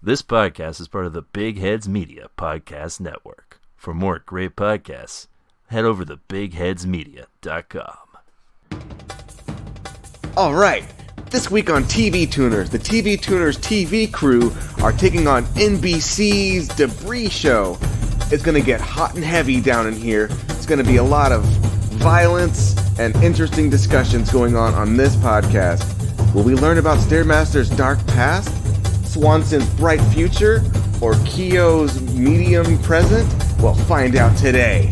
This podcast is part of the Big Heads Media Podcast Network. For more great podcasts, head over to bigheadsmedia.com. All right, this week on TV Tuners, the TV Tuners TV crew are taking on NBC's Debris Show. It's going to get hot and heavy down in here. It's going to be a lot of violence and interesting discussions going on this podcast. Will we learn about Stairmaster's dark past, Swanson's bright future, or Keogh's medium present? We'll find out today.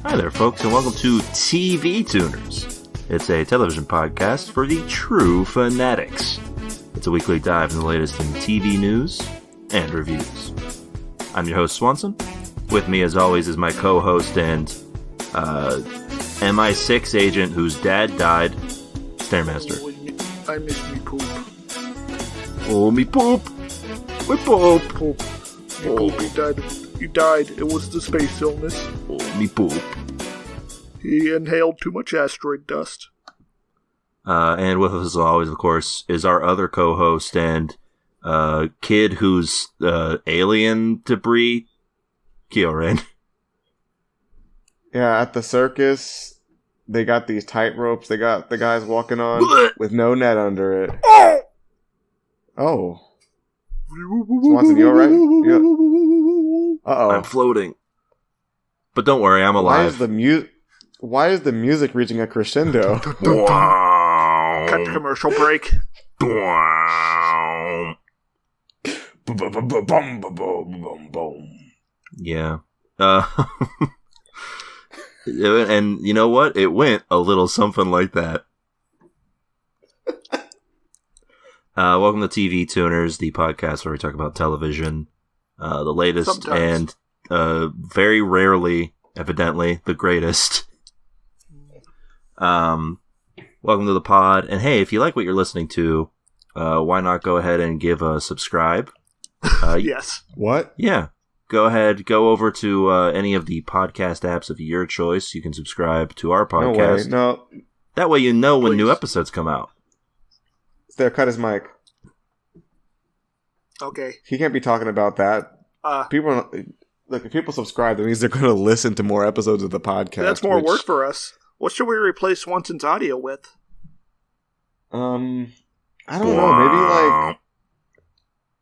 Hi there, folks, and welcome to TV Tuners. It's a television podcast for the true fanatics. It's a weekly dive in the latest in TV news and reviews. I'm your host, Swanson. With me, as always, is my co-host and MI6 agent whose dad died, Stairmaster. I miss me poop. Oh, me poop! Me poop! Poop. Me poop, he died. He died. It was the space illness. Oh, me poop. He inhaled too much asteroid dust. And with us, as always, of course, is our other co-host and kid who's alien debris, Kyoren. Yeah, at the circus, they got these tight ropes. They got the guys walking on with no net under it. Oh. Swanson, you alright? Yeah. Uh-oh. I'm floating. But don't worry, I'm alive. Why is the music reaching a crescendo? Cut the commercial break. Yeah. And you know what? It went a little something like that. Welcome to TV Tuners, the podcast where we talk about television, the latest Sometimes. and very rarely, evidently, the greatest. Welcome to the pod. And hey, if you like what you're listening to, why not go ahead and give a subscribe? Yes. What? Yeah. Go ahead, go over to any of the podcast apps of your choice. You can subscribe to our podcast. No. That way you know when Please. new episodes come out. There, cut his mic. Okay. He can't be talking about that. People, look, if people subscribe, that means they're going to listen to more episodes of the podcast. That's more work for us. What should we replace Swanson's audio with? I don't know.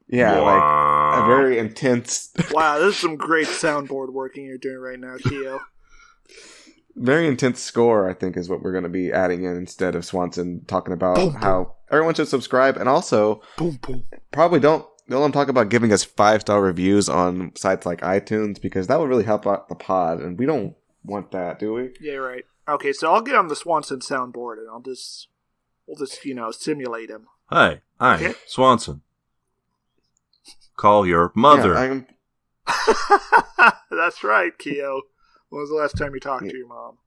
Maybe like a very intense, Wow, this is some great soundboard working you're doing right now, Keo. very intense score. I think is what we're going to be adding in instead of Swanson talking about how everyone should subscribe, and also Boom, boom. probably don't let them talk about giving us 5-star reviews on sites like iTunes, because that would really help out the pod, and we don't want that, do we? Yeah, right. Okay, so I'll get on the Swanson soundboard and we'll just simulate him. Hi, I'm Okay. Swanson. Call your mother. Yeah, That's right, Keo. When was the last time you talked to your mom?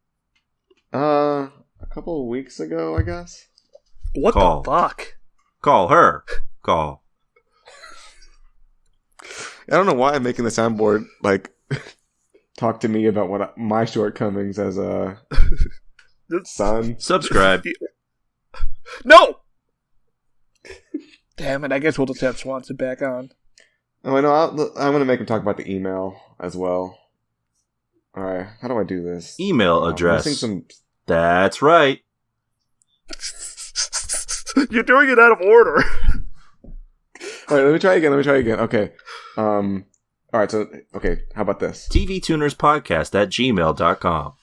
a couple of weeks ago, I guess. What Call. the fuck? Call her. Call. I don't know why I'm making the soundboard like talk to me about what my shortcomings as a son. Subscribe. No! Damn it, I guess we'll just have Swanson back on. Oh, I know. I'm going to make him talk about the email as well. All right, how do I do this? Email I'm address. missing That's right. You're doing it out of order. All right, let me try again. Okay. All right. So, okay. How about this? tvtunerspodcast@gmail.com.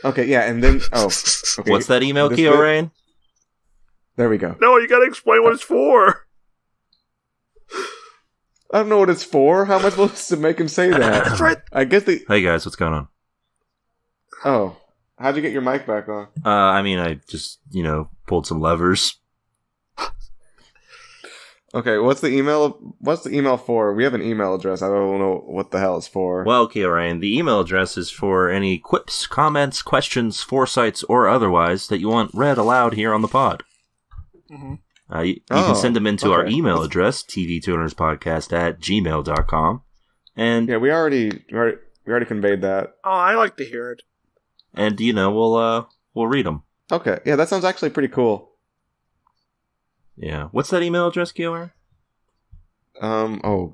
Okay. Yeah, and then okay. What's that email, This Keo bit- Rain? There we go. No, you gotta explain what it's for. I don't know what it's for. How am I supposed to make him say that? That's right. I guess the. Hey guys, what's going on? Oh, How'd you get your mic back on? I just, pulled some levers. Okay, what's the email for? We have an email address. I don't know what the hell it's for. Well, okay, Ryan, the email address is for any quips, comments, questions, foresights, or otherwise that you want read aloud here on the pod. Mm-hmm. You can send them into our email address, tvtunerspodcast@gmail.com. And yeah, we already conveyed that. Oh, I like to hear it. And, we'll read them. Okay, yeah, that sounds actually pretty cool. Yeah. What's that email address, Kiyoar? I'll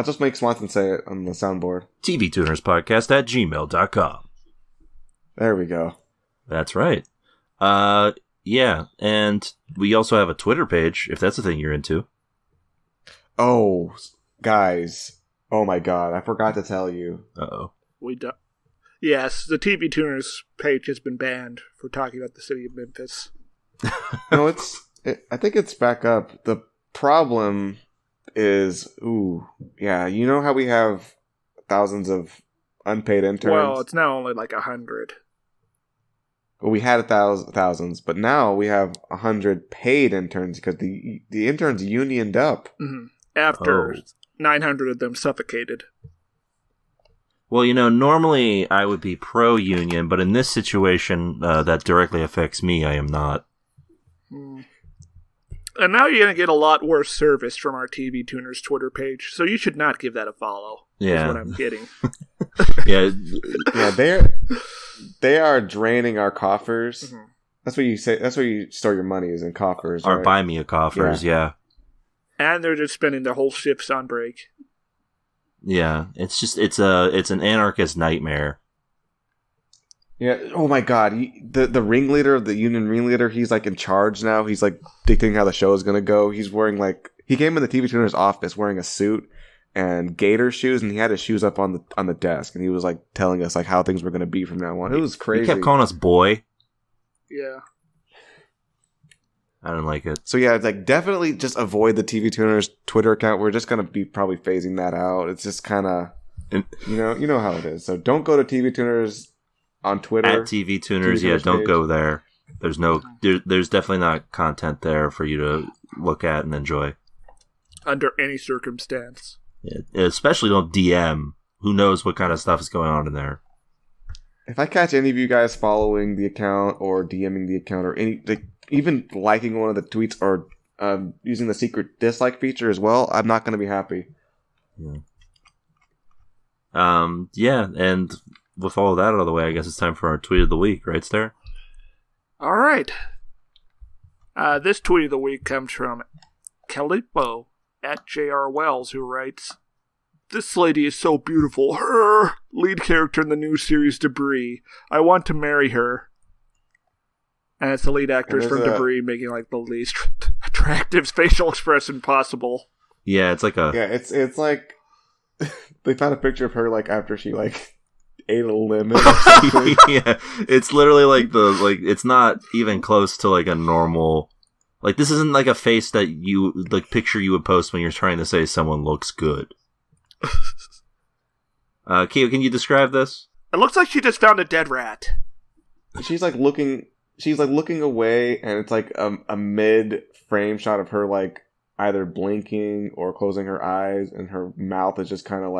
just make Swanson say it on the soundboard. tvtunerspodcast@gmail.com. There we go. That's right. Yeah, and we also have a Twitter page, if that's the thing you're into. Oh, guys. Oh my god, I forgot to tell you. Uh-oh. Yes, the TV Tuners page has been banned for talking about the city of Memphis. No, I think it's back up. The problem is, you know how we have thousands of unpaid interns? Well, it's now only like 100. Well, we had thousands, but now we have 100 paid interns because the interns unioned up. Mm-hmm. After 900 of them suffocated. Well, normally I would be pro-union, but in this situation that directly affects me, I am not. Mm. And now you're going to get a lot worse service from our TV Tuners Twitter page, so you should not give that a follow. Yeah. Is what I'm getting. Yeah. They are draining our coffers. Mm-hmm. That's what you say. That's where you store your money, is in coffers. Our right? buy me a coffers, yeah. And they're just spending their whole shifts on break. Yeah, it's an anarchist nightmare. Yeah. Oh my god. The ringleader of the union ringleader, he's like in charge now. He's like dictating how the show is gonna go. He's wearing he came in the TV Tuner's office wearing a suit and gator shoes, and he had his shoes up on the desk, and he was like telling us like how things were gonna be from now on. It was crazy. He kept calling us boy. Yeah. I didn't like it. So yeah, it's like definitely just avoid the TV Tuners Twitter account. We're just gonna be probably phasing that out. It's just kind of, you know how it is. So don't go to TV Tuners on Twitter. At TV Tuners, don't go there. There's there's definitely not content there for you to look at and enjoy. Under any circumstance. Yeah, especially don't DM. Who knows what kind of stuff is going on in there. If I catch any of you guys following the account or DMing the account or even liking one of the tweets or using the secret dislike feature as well, I'm not going to be happy. Yeah. And with all of that out of the way, I guess it's time for our tweet of the week, right, Star? All right. This tweet of the week comes from Calipo at J.R. Wells, who writes, "This lady is so beautiful. Her lead character in the new series Debris. I want to marry her." And it's the lead actors from Debris making like the least attractive facial expression possible. Yeah, it's like it's like they found a picture of her like after she like ate a lemon. Yeah, it's literally like it's not even close to like a normal. Like, this isn't like a face that you picture you would post when you're trying to say someone looks good. Keo, can you describe this? It looks like she just found a dead rat. She's looking away, and it's like a mid-frame shot of her like either blinking or closing her eyes, and her mouth is just kind of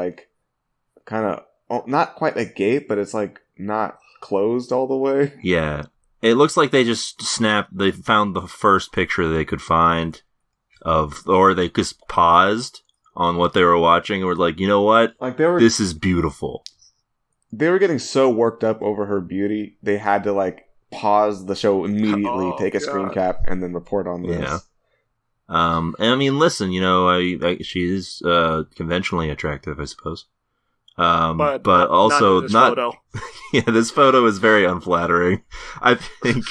not quite agape, but it's like not closed all the way. Yeah. It looks like they just they found the first picture they could find or they just paused on what they were watching and were like, you know what? This is beautiful. They were getting so worked up over her beauty, they had to like pause the show immediately, take a screen cap, and then report on this. Yeah. And I mean, listen, she is conventionally attractive, I suppose. But also not photo. Yeah, this photo is very unflattering. I think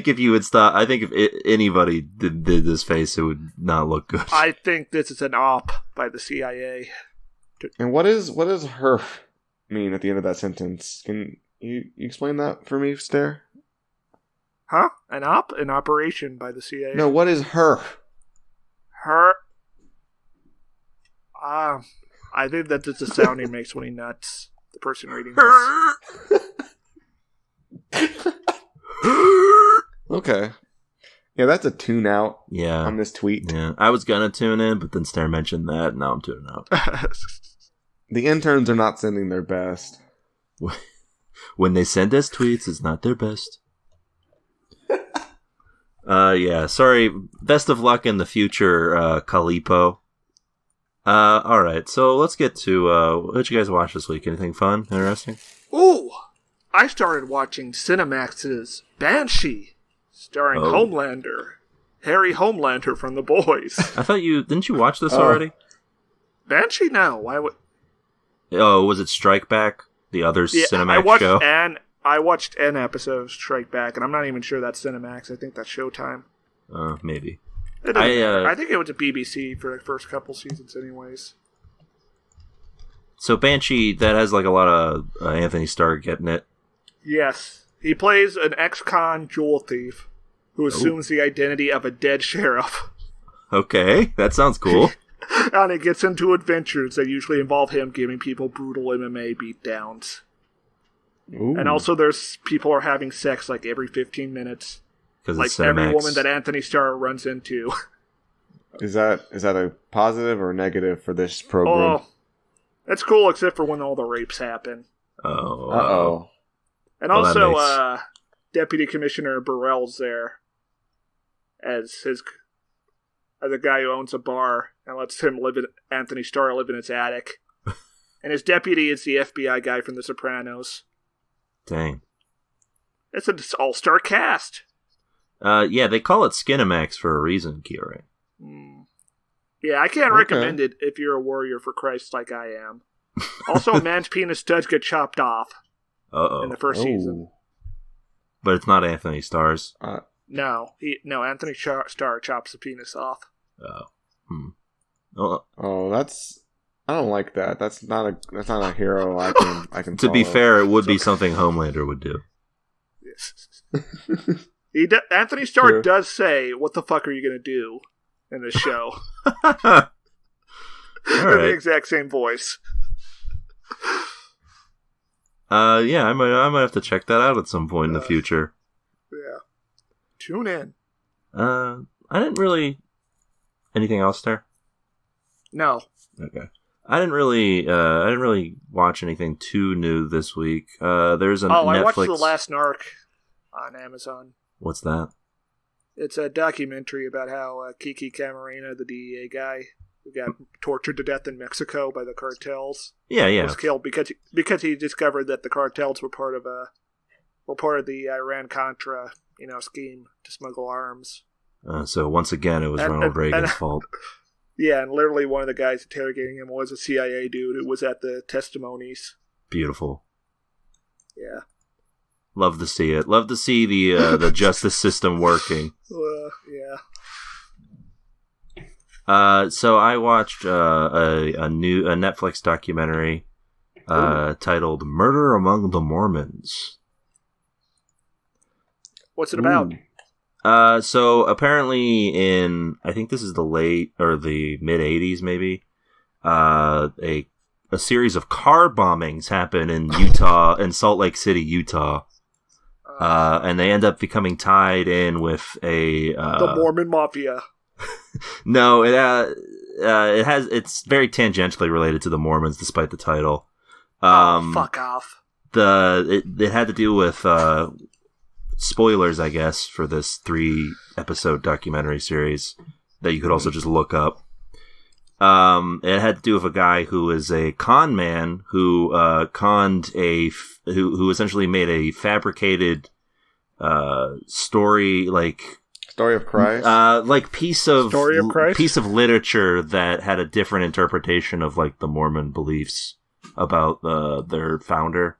if you would stop, I think if anybody did this face, it would not look good. I think this is an op by the CIA. And what is her mean at the end of that sentence? Can you explain that for me, Stare? Huh? An op? An operation by the CIA? No, what is her? Her? I think that's just the sound he makes when he nuts. the person reading this. Okay. Yeah, that's a tune out Yeah. on this tweet. Yeah. I was gonna tune in, but then Stair mentioned that, and now I'm tuning out. The interns are not sending their best. When they send us tweets, it's not their best. Yeah, sorry. Best of luck in the future, Calipo. Alright, so let's get to, what did you guys watch this week? Anything fun? Interesting? Ooh! I started watching Cinemax's Banshee, starring Homelander. Harry Homelander from The Boys. I thought didn't you watch this already? Banshee? No, why would... Oh, was it Strike Back? The other Cinemax show? I watched an episode of Strike Back, and I'm not even sure that's Cinemax. I think that's Showtime. Maybe. I think it was a BBC for the first couple seasons anyways. So Banshee, that has like a lot of Anthony Starr getting it. Yes. He plays an ex-con jewel thief who assumes the identity of a dead sheriff. Okay, that sounds cool. And he gets into adventures that usually involve him giving people brutal MMA beatdowns. Ooh. And also there's people are having sex like every 15 minutes. Like every woman that Anthony Starr runs into. Is that a positive or negative for this program? Oh, it's cool except for when all the rapes happen. Oh. Uh-oh. And also, Deputy Commissioner Burrell's there as a guy who owns a bar and lets Anthony Starr live in his attic. And his deputy is the FBI guy from The Sopranos. Dang. It's an all-star cast. Yeah, they call it Skinemax for a reason, Kieran. Yeah, I can't recommend it if you're a warrior for Christ like I am. Also, a man's penis does get chopped off in the first season. But it's not Anthony Starr's. No, Anthony Starr chops the penis off. I don't like that. That's not a hero I can To follow. be fair, it would be something Homelander would do. Yes. Anthony Starr does say, "What the fuck are you going to do?" in this show. All right. The exact same voice. Yeah, I might have to check that out at some point in the future. Yeah. Tune in. I didn't really... Anything else there? No. Okay. I didn't really watch anything too new this week. There's a Netflix... I watched The Last Narc on Amazon. What's that? It's a documentary about how Kiki Camarena, the DEA guy who got tortured to death in Mexico by the cartels, was killed because he discovered that the cartels were part of the Iran-Contra scheme to smuggle arms. So once again, it was Ronald Reagan's fault. Yeah, and literally one of the guys interrogating him was a CIA dude who was at the testimonies. Beautiful. Yeah. Love to see it. Love to see the justice system working. Yeah. So I watched a Netflix documentary titled "Murder Among the Mormons." What's it about? So apparently I think this is the late or the mid 80s maybe, a series of car bombings happen in Utah, in Salt Lake City, Utah. And they end up becoming tied in with the Mormon Mafia. No, it's very tangentially related to the Mormons, despite the title. Fuck off. It had to do with spoilers, I guess, for this 3-episode documentary series that you could also just look up. It had to do with a guy who is a con man who who essentially made a fabricated story of Christ, piece of Story of Christ? Piece of literature that had a different interpretation of the Mormon beliefs about their founder.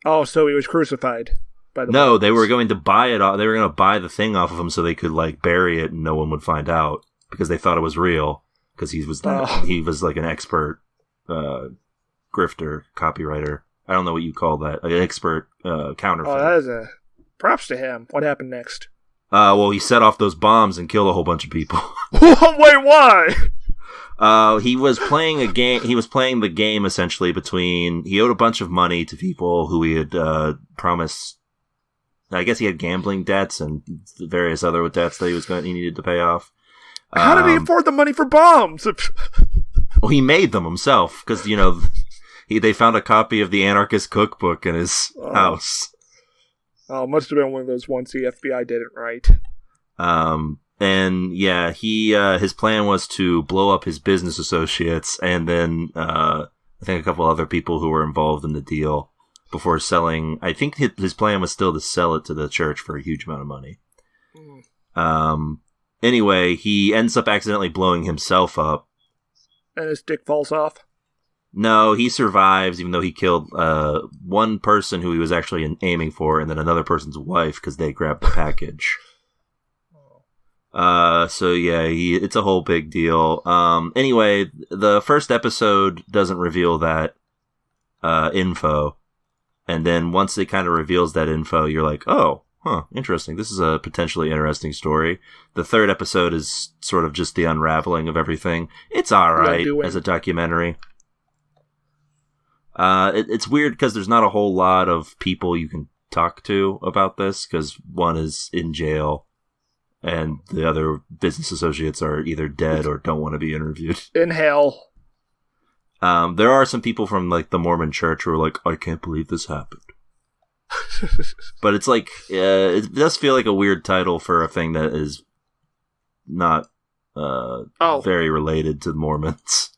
Oh, so he was crucified by the No, Mormons. they were going to buy it. They were going to buy the thing off of him so they could bury it and no one would find out because they thought it was real. Because he was an expert grifter, copywriter. I don't know what you call that. An expert counterfeit. Oh, that is props to him. What happened next? Well, he set off those bombs and killed a whole bunch of people. Wait, why? He was playing a game. He was playing the game essentially between. He owed a bunch of money to people who he had promised. I guess he had gambling debts and various other debts that he needed to pay off. How did he afford the money for bombs? Well, he made them himself because they found a copy of the Anarchist Cookbook in his house. Oh, must have been one of those ones the FBI did it right. And yeah, his plan was to blow up his business associates and then I think a couple other people who were involved in the deal before selling. I think his plan was still to sell it to the church for a huge amount of money. Anyway, he ends up accidentally blowing himself up. And his dick falls off? No, he survives, even though he killed one person who he was actually aiming for, and then another person's wife because they grabbed the package. So yeah, it's a whole big deal. Anyway, the first episode doesn't reveal that info, and then once it kind of reveals that info, you're like, oh, interesting. This is a potentially interesting story. The third episode is sort of just the unraveling of everything. It's alright as a documentary. It's weird because there's not a whole lot of people you can talk to about this because one is in jail and the other business associates are either dead or don't want to be interviewed. In hell. There are some people from like the Mormon church who are like, I can't believe this happened. But it's like, it does feel like a weird title for a thing that is not very related to Mormons.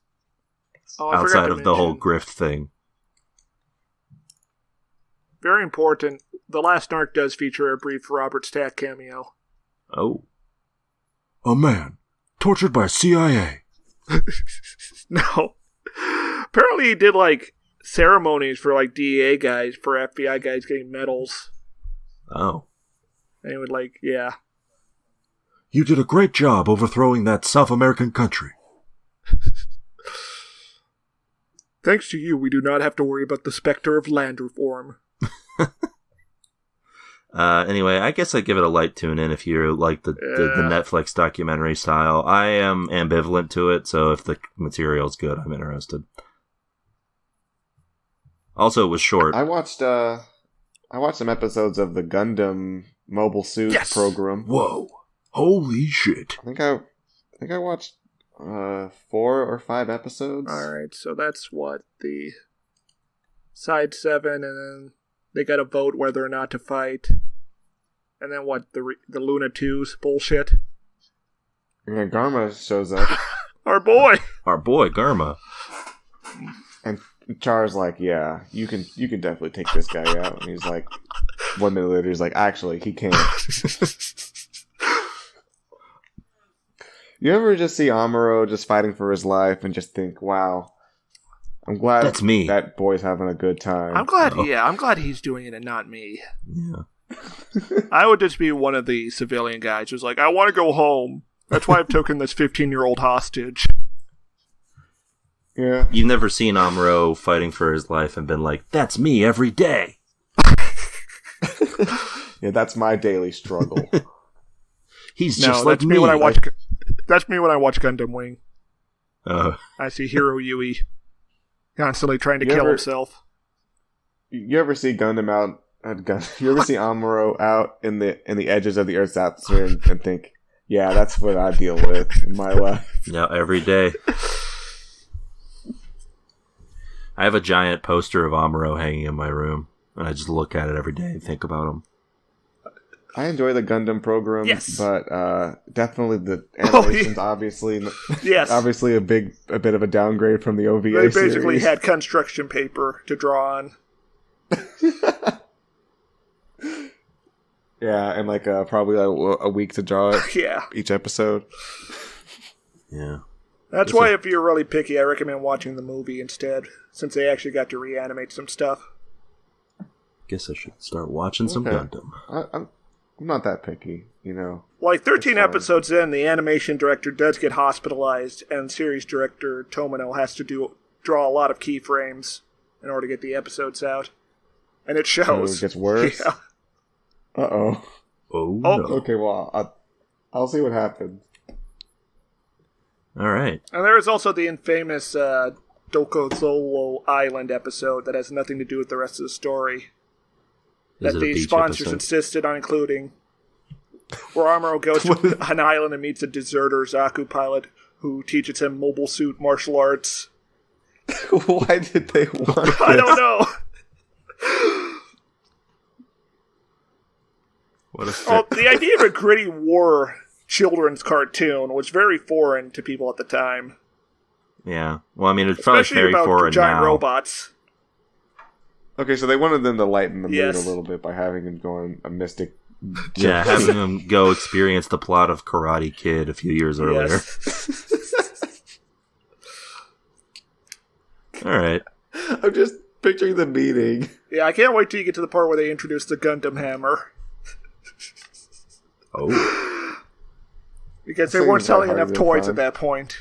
Outside of the whole grift thing. Very important. The Last Narc does feature a brief Robert Stack cameo. Oh. A man tortured by CIA. No. Apparently he did like ceremonies for like DEA guys, for FBI guys getting medals. Oh. And he would like, yeah. You did a great job overthrowing that South American country. Thanks to you, we do not have to worry about the specter of land reform. Anyway, I guess I'd give it a light tune in if you like the Netflix documentary style. I am ambivalent to it, so if the material's good, I'm interested. Also, it was short. I watched some episodes of the Gundam Mobile Suit program. Whoa. Holy shit. I think I watched 4 or 5 episodes. Alright, so that's what, the side 7, and then they gotta vote whether or not to fight. And then what, the Luna 2's bullshit? Yeah, Garma shows up. Our boy, Garma. And Char's like, yeah, you can definitely take this guy out. And he's like, 1 minute later, he's like, actually, he can't. You ever just see Amuro just fighting for his life and just think, wow, I'm glad that's me. That boy's having a good time. I'm glad, I'm glad he's doing it and not me. Yeah. I would just be one of the civilian guys who's like, I want to go home. That's why I've taken this 15-year-old hostage. Yeah. You've never seen Amuro fighting for his life and been like, that's me every day. Yeah, that's my daily struggle. He's just like that's me. That's me when I watch Gundam Wing. I see Hiro Yui constantly trying to kill himself. You ever see Gundam out? You ever see Amuro out in the edges of the Earth's atmosphere and think, yeah, that's what I deal with in my life. Yeah, every day. I have a giant poster of Amuro hanging in my room, and I just look at it every day and think about him. I enjoy the Gundam program, but definitely the animation's obviously a bit of a downgrade from the OVA They basically series. had construction paper to draw on. Yeah, and like probably a week to draw it. Yeah. Each episode. Yeah. That's why if you're really picky, I recommend watching the movie instead, since they actually got to reanimate some stuff. Guess I should start watching some Gundam. I'm not that picky, you know. Like 13 episodes in, the animation director does get hospitalized, and series director Tomino has to draw a lot of keyframes in order to get the episodes out. And it shows. So it gets worse? Yeah. Uh-oh. Oh, no. Okay, well, I'll see what happens. All right. And there is also the infamous Dokozolo Island episode that has nothing to do with the rest of the story. Is That it a the beach sponsors episode? insisted on including. Where Amuro goes to an island and meets a deserter Zaku pilot who teaches him mobile suit martial arts. Why did they want this? I don't know. What a Well, the idea of a gritty war children's cartoon was very foreign to people at the time. Yeah. Well, I mean, it's probably Especially very about foreign giant now. robots. Okay, so they wanted them to lighten the mood Yes. a little bit by having him go on a mystic. Yeah, having them go experience the plot of Karate Kid a few years earlier. Yes. All right. I'm just picturing the meeting. Yeah, I can't wait till you get to the part where they introduce the Gundam Hammer. Oh. Because they Seems weren't selling like enough harder toys fun. at that point.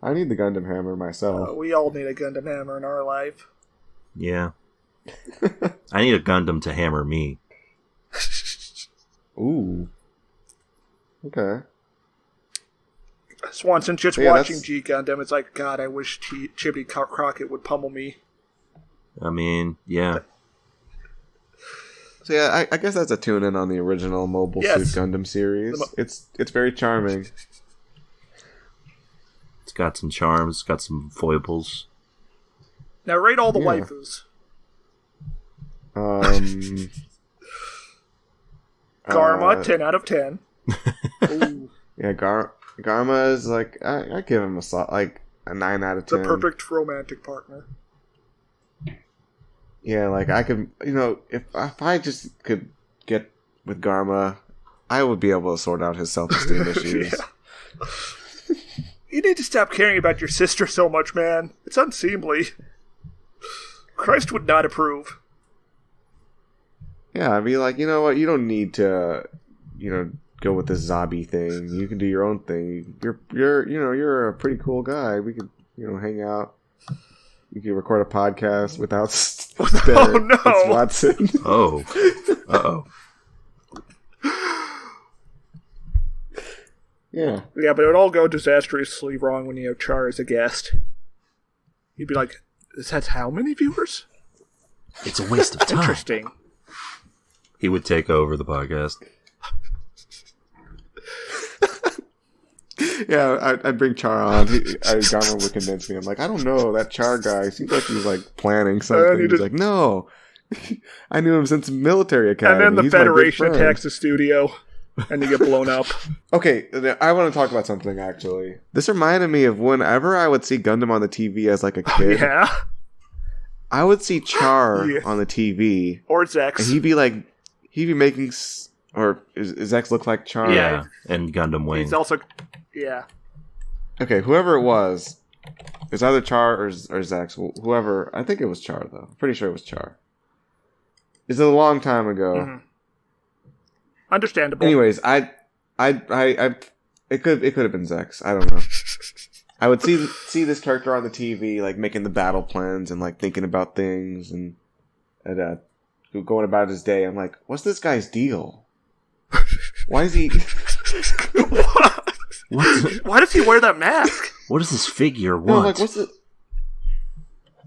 I need the Gundam hammer myself. We all need a Gundam Hammer in our life. Yeah. I need a Gundam to hammer me. Ooh. Okay. Swanson, just Yeah, watching that's- G Gundam, it's like, God, I wish Chibi Crockett would pummel me. I mean, yeah. So yeah, I guess that's a tune-in on the original Mobile Yes. Suit Gundam series. It's very charming. It's got some charms, it's got some foibles. Now rate all the Yeah. waifus. Garma, 10 out of 10. Ooh, Yeah, Garma is like I give him a 9 out of the 10. perfect romantic partner. Yeah, like I could, if I just could get with Garma, I would be able to sort out his self-esteem issues. Yeah. You need to stop caring about your sister so much, man. It's unseemly. Christ would not approve. Yeah, I'd be like, you know what? You don't need to, go with this zombie thing. You can do your own thing. You're a pretty cool guy. We could, hang out. You could record a podcast without Oh, no. Watson. Oh. Uh-oh. Yeah. Yeah, but it would all go disastrously wrong when you have Char as a guest. You'd be like, this has how many viewers? It's a waste of time. Interesting. He would take over the podcast. Yeah, I'd bring Char on. Garma would convince me. I'm like, I don't know, that Char guy seems like he's like planning something. He's like, no, I knew him since military academy. And then the He's my good Federation friend." attacks the studio, and you get blown up. Okay, I want to talk about something actually. This reminded me of whenever I would see Gundam on the TV as like a kid. Yeah? I would see Char Yeah. on the TV, Or Zex. and he'd be making, or is X look like Char? Yeah, and Gundam Wing. He's also... Yeah. Okay, whoever it was either Char or Zax. Whoever, I think it was Char though. Pretty sure it was Char. It's a long time ago. Mm-hmm. Understandable. Anyways, it could have been Zax. I don't know. I would see this character on the TV, like making the battle plans and like thinking about things and going about his day. I'm like, what's this guy's deal? Why is he? Why does he wear that mask? What does this figure No, want?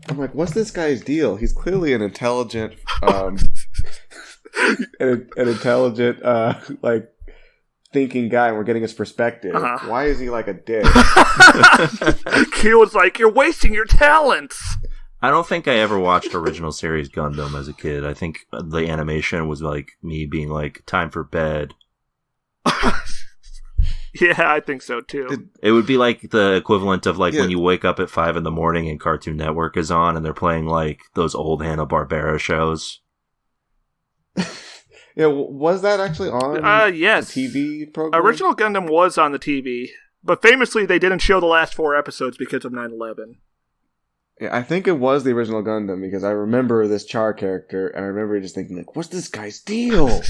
I'm like, what's this guy's deal? He's clearly an intelligent, like thinking guy, and we're getting his perspective. Uh-huh. Why is he like a dick? Q was like, you're wasting your talents. I don't think I ever watched original series Gundam as a kid. I think the animation was like me being like, time for bed. Yeah, I think so too. It would be like the equivalent of like Yeah. when you wake up at 5 a.m. and Cartoon Network is on and they're playing like those old Hanna-Barbera shows. Yeah, was that actually on Yes. the TV program? Original Gundam was on the TV, but famously they didn't show the last 4 episodes because of 9/11. Yeah, I think it was the original Gundam because I remember this Char character and I remember just thinking like, what's this guy's deal?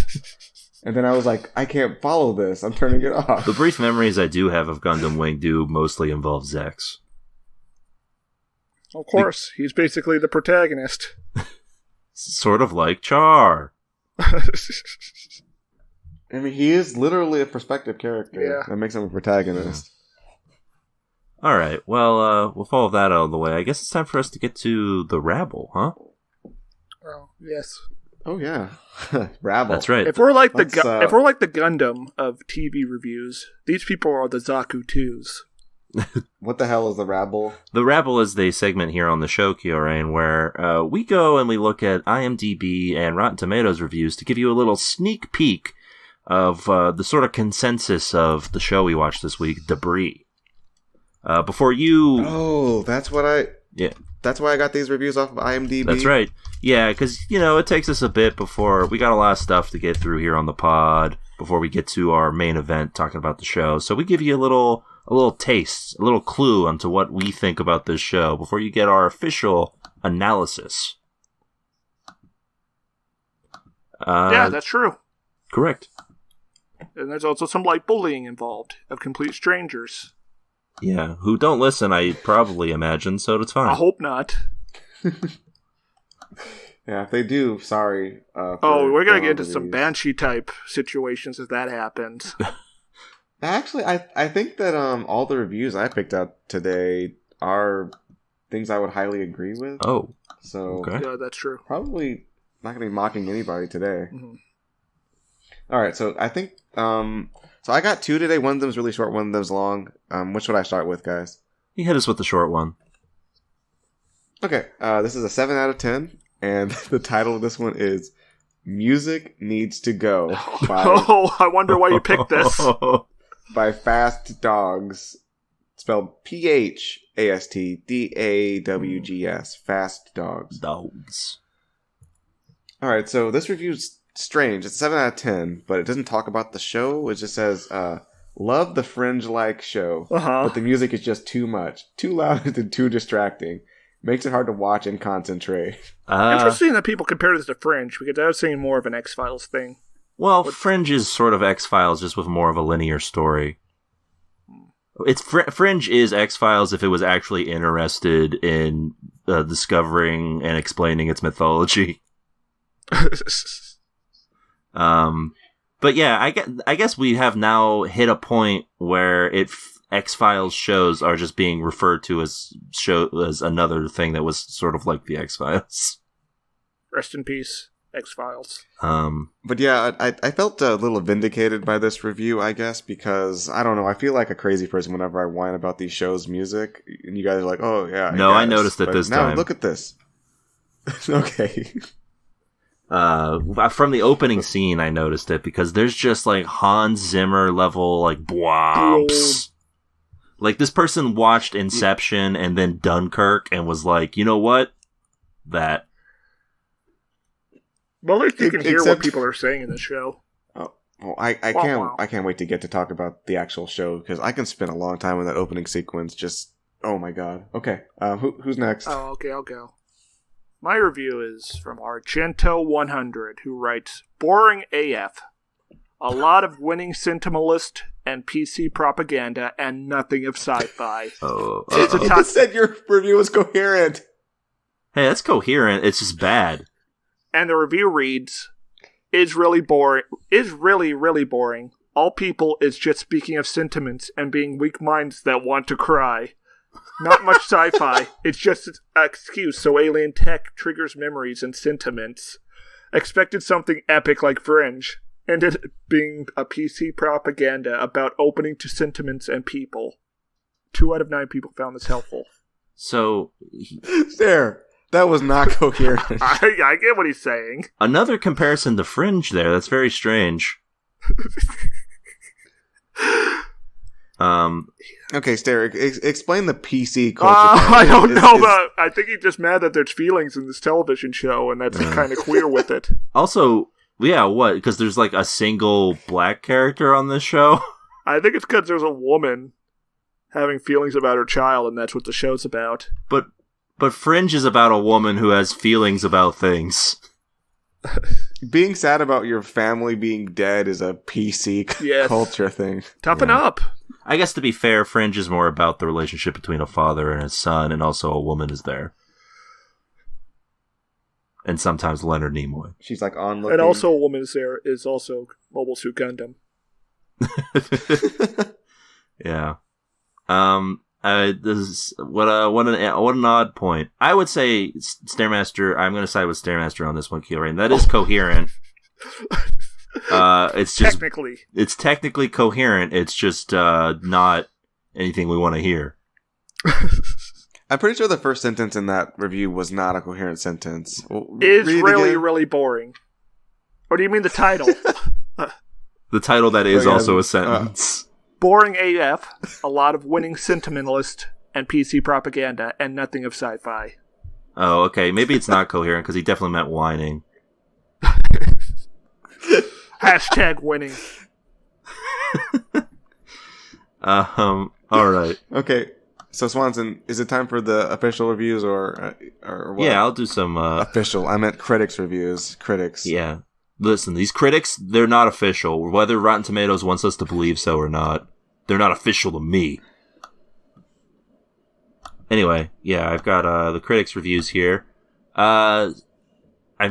And then I was like, I can't follow this. I'm turning it off. The brief memories I do have of Gundam Wing do mostly involve Zex. Of course, he's basically the protagonist. Sort of like Char. I mean, he is literally a perspective character. Yeah. That makes him a protagonist. All right. Well, with all of that out of the way, I guess it's time for us to get to the rabble, huh? Oh, yes. Oh yeah, rabble. That's right. If we're like the Let's, if we're like the Gundam of TV reviews, these people are the Zaku 2s. What the hell is the rabble? The Rabble is the segment here on the show, Kyorain, where we go and we look at IMDb and Rotten Tomatoes reviews to give you a little sneak peek of the sort of consensus of the show we watched this week, Debris. Before you... Oh, that's what I... Yeah. That's why I got these reviews off of IMDb? That's right. Yeah, because, it takes us a bit before... We got a lot of stuff to get through here on the pod before we get to our main event talking about the show. So we give you a little taste, a little clue onto what we think about this show before you get our official analysis. Yeah, that's true. Correct. And there's also some light bullying involved of complete strangers. Yeah, who don't listen, I probably imagine, so it's fine. I hope not. Yeah, if they do, sorry. We're going to get into some Banshee-type situations if that happens. Actually, I think that all the reviews I picked up today are things I would highly agree with. Oh, so okay. Yeah, that's true. Probably not going to be mocking anybody today. Mm-hmm. All right, so I think... So I got two today. One of them's really short, one of them's long. Which should I start with, guys? You hit us with the short one. Okay, this is a 7 out of 10, and the title of this one is Music Needs to Go by, I wonder why you picked this. by Fast Dogs, spelled P-H-A-S-T-D-A-W-G-S, Fast Dogs. Dogs. All right, so this review's strange. It's 7 out of 10, but it doesn't talk about the show. It just says, love the Fringe-like show, but the music is just too much. Too loud and too distracting. Makes it hard to watch and concentrate. Interesting that people compare this to Fringe, because I was seeing more of an X-Files thing. Well, Fringe is sort of X-Files, just with more of a linear story. It's Fringe is X-Files if it was actually interested in discovering and explaining its mythology. But yeah, I guess we have now hit a point where X-Files shows are just being referred to as another thing that was sort of like the X-Files. Rest in peace, X-Files. But yeah, I felt a little vindicated by this review, I guess, because, I don't know, I feel like a crazy person whenever I whine about these shows' music, and you guys are like, oh yeah, No, I noticed it this time. Now look at this. Okay. From the opening scene, I noticed it because there's just like Hans Zimmer level like bwomps. Like this person watched Inception and then Dunkirk and was like, you know what? That. Well, at least you can hear what people are saying in the show. Oh, well, I can't wait to get to talk about the actual show because I can spend a long time on that opening sequence. Just oh my god. Okay, who's next? Oh, okay, I'll go. My review is from Argento100, who writes, boring AF. A lot of winning sentimentalist and PC propaganda and nothing of sci-fi. It's a you said your review was coherent. Hey, that's coherent. It's just bad. And the review reads, is really, really boring. All people is just speaking of sentiments and being weak minds that want to cry. Not much sci-fi. It's just an excuse so alien tech triggers memories and sentiments. Expected something epic like Fringe. Ended up being a PC propaganda about opening to sentiments and people. 2 out of 9 people found this helpful. So... There. That was not coherent. I get what he's saying. Another comparison to Fringe there. That's very strange. Okay, Stair, explain the PC culture. I don't know, but I think he's just mad that there's feelings in this television show, and that's kind of queer with it. Also, yeah, what? Because there's like a single black character on this show? I think it's because there's a woman having feelings about her child, and that's what the show's about. But Fringe is about a woman who has feelings about things. Being sad about your family being dead is a PC culture thing. Toughen up. I guess to be fair, Fringe is more about the relationship between a father and his son, and also a woman is there. and sometimes Leonard Nimoy. She's like on looking. And also a woman is also Mobile Suit Gundam. Yeah. This is what an odd point. I would say Stairmaster. I'm going to side with Stairmaster on this one, Keel. Right? That is coherent. It's just it's technically coherent. It's just not anything we want to hear. I'm pretty sure the first sentence in that review was not a coherent sentence. It's really, really boring. Or do you mean the title? The title that is also a sentence. Boring AF, a lot of winning sentimentalist and PC propaganda, and nothing of sci-fi. Oh, okay. Maybe it's not coherent because he definitely meant whining. Hashtag winning. All right. Okay. So Swanson, is it time for the official reviews or what? Yeah, I'll do some official. I meant critics reviews. Critics. Yeah. Listen, these critics, they're not official. Whether Rotten Tomatoes wants us to believe so or not, they're not official to me. Anyway, yeah, I've got the critics' reviews here. I've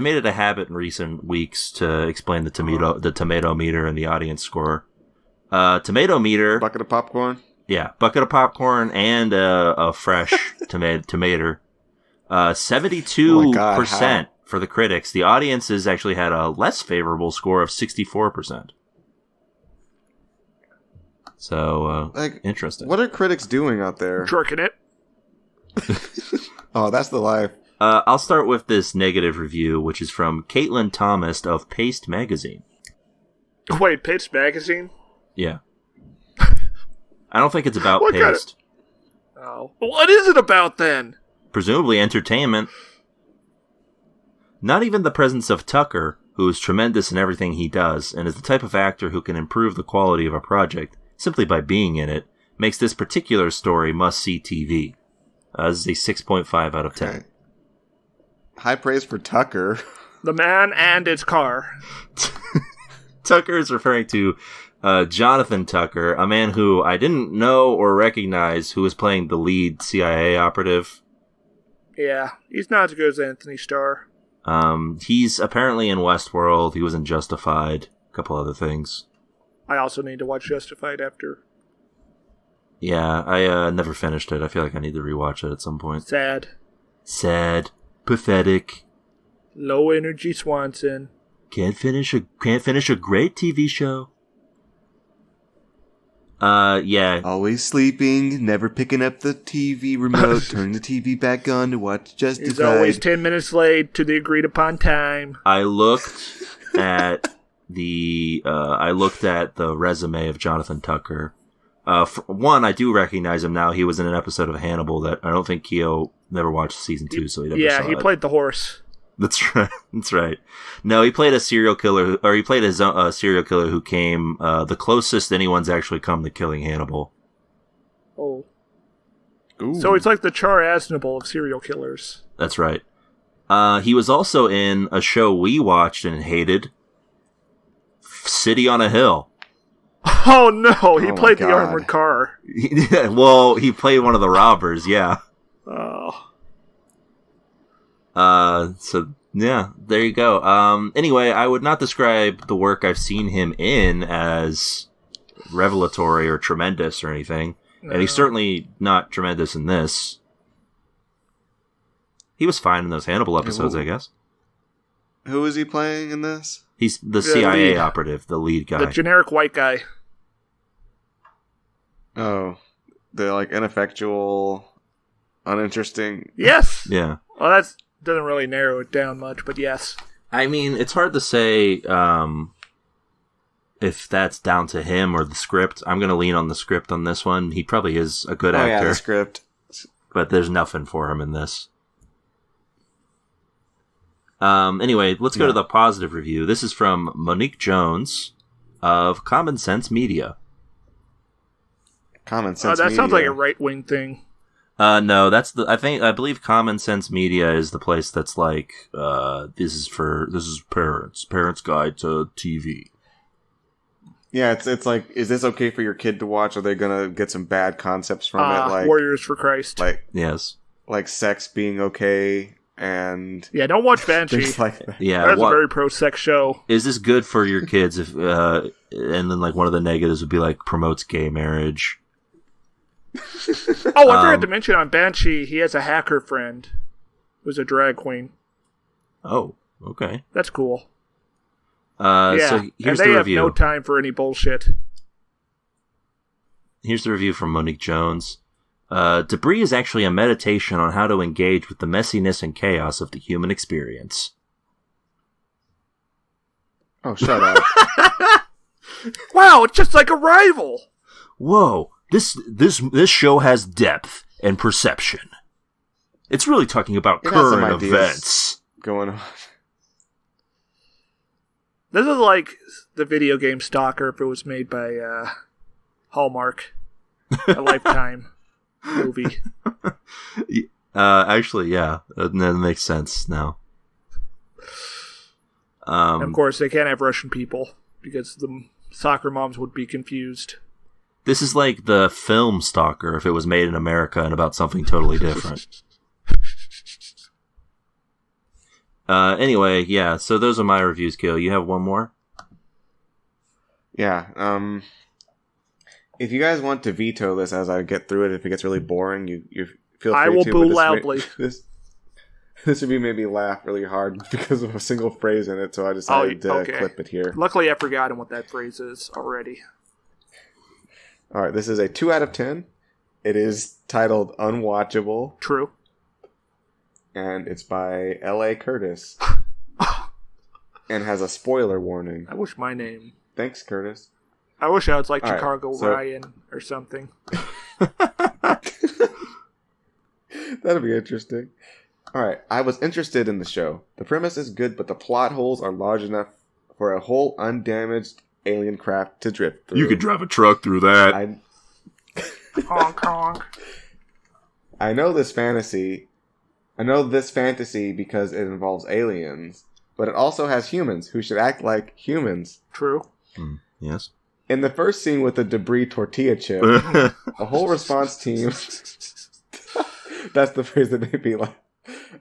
made it a habit in recent weeks to explain the tomato meter and the audience score. Tomato meter... Bucket of popcorn? Yeah, bucket of popcorn and a fresh tomato. 72% for the critics. The audiences actually had a less favorable score of 64%. So, interesting. What are critics doing out there? Jerking it. Oh, that's the life. I'll start with this negative review, which is from Caitlin Thomas of Paste Magazine. Wait, Paste Magazine? Yeah. I don't think it's about Paste. Oh. What is it about, then? Presumably entertainment. Not even the presence of Tucker, who is tremendous in everything he does, and is the type of actor who can improve the quality of a project simply by being in it, makes this particular story must-see TV. This is a 6.5 out of 10. Okay. High praise for Tucker. The man and his car. Tucker is referring to Jonathan Tucker, a man who I didn't know or recognize who was playing the lead CIA operative. Yeah, he's not as good as Anthony Starr. He's apparently in Westworld. He was in Justified. A couple other things. I also need to watch Justified after. Yeah, I never finished it. I feel like I need to rewatch it at some point. Sad. Pathetic. Low energy Swanson. Can't finish a great TV show. Yeah. Always sleeping, never picking up the TV remote, turning the TV back on to watch Justified. He's always 10 minutes late to the agreed upon time. I looked at the resume of Jonathan Tucker. For one, I do recognize him now. He was in an episode of Hannibal that I don't think Keo never watched season 2, so he never saw it. Yeah, he played the horse. That's right. That's right. No, he played a serial killer, or he played a serial killer who came the closest anyone's actually come to killing Hannibal. Oh. Ooh. So it's like the Char Aznable of serial killers. That's right. He was also in a show we watched and hated, City on a Hill. Oh no, he played the armored car. Well, he played one of the robbers, yeah. Oh. So yeah, there you go. Anyway, I would not describe the work I've seen him in as revelatory or tremendous or anything. No. And he's certainly not tremendous in this. He was fine in those Hannibal episodes, I guess. Who is he playing in this? He's the CIA operative, the lead guy. The generic white guy. Oh, the ineffectual, uninteresting. Yes. Yeah. Well, that doesn't really narrow it down much, but yes. I mean, it's hard to say if that's down to him or the script. I'm going to lean on the script on this one. He probably is a good actor. Yeah, the script. But there's nothing for him in this. Anyway, let's go to the positive review. This is from Monique Jones of Common Sense Media. Common Sense Media. That sounds like a right-wing thing. No, that's I believe Common Sense Media is the place that's like, this is Parents Guide to TV. Yeah, it's like, is this okay for your kid to watch? Are they gonna get some bad concepts from it? Like Warriors for Christ. Yes. Like sex being okay and Yeah, don't watch Banshee. things like that. Yeah, That's a very pro-sex show. is this good for your kids? If and then like one of the negatives would be like promotes gay marriage. Oh, I forgot to mention on Banshee, he has a hacker friend who's a drag queen. Oh, okay. That's cool. So and here's they the have review. no time for any bullshit. Here's the review from Monique Jones. Debris is actually a meditation on how to engage with the messiness and chaos of the human experience. Oh, shut up. Wow, it's just like Arrival. Whoa, this show has depth and perception. It's really talking about It has some current ideas events. Going on. This is like the video game Stalker if it was made by Hallmark. A Lifetime movie. Actually, yeah, that makes sense now. And of course, they can't have Russian people because the soccer moms would be confused. This is like the film Stalker if it was made in America and about something totally different. Anyway, yeah, so those are my reviews, Gil. You have one more? Yeah. If you guys want to veto this as I get through it, if it gets really boring, you feel free to. I will boo but loudly. This would be made me laugh really hard because of a single phrase in it, so I decided to clip it here. Luckily, I've forgotten what that phrase is already. All right, this is a 2 out of 10. It is titled Unwatchable, True. and it's by L.A. Curtis, and has a spoiler warning. I wish my name. Thanks, Curtis. I wish I was like All right, Chicago so- Ryan or something. That'll be interesting. Alright, I was interested in the show. The premise is good, but the plot holes are large enough for a whole undamaged alien craft to drift through. You could drive a truck through that. Honk honk. I know this fantasy because it involves aliens, but it also has humans who should act like humans. True. Yes. In the first scene with the debris tortilla chip, a whole response team... That's the phrase that made me laugh.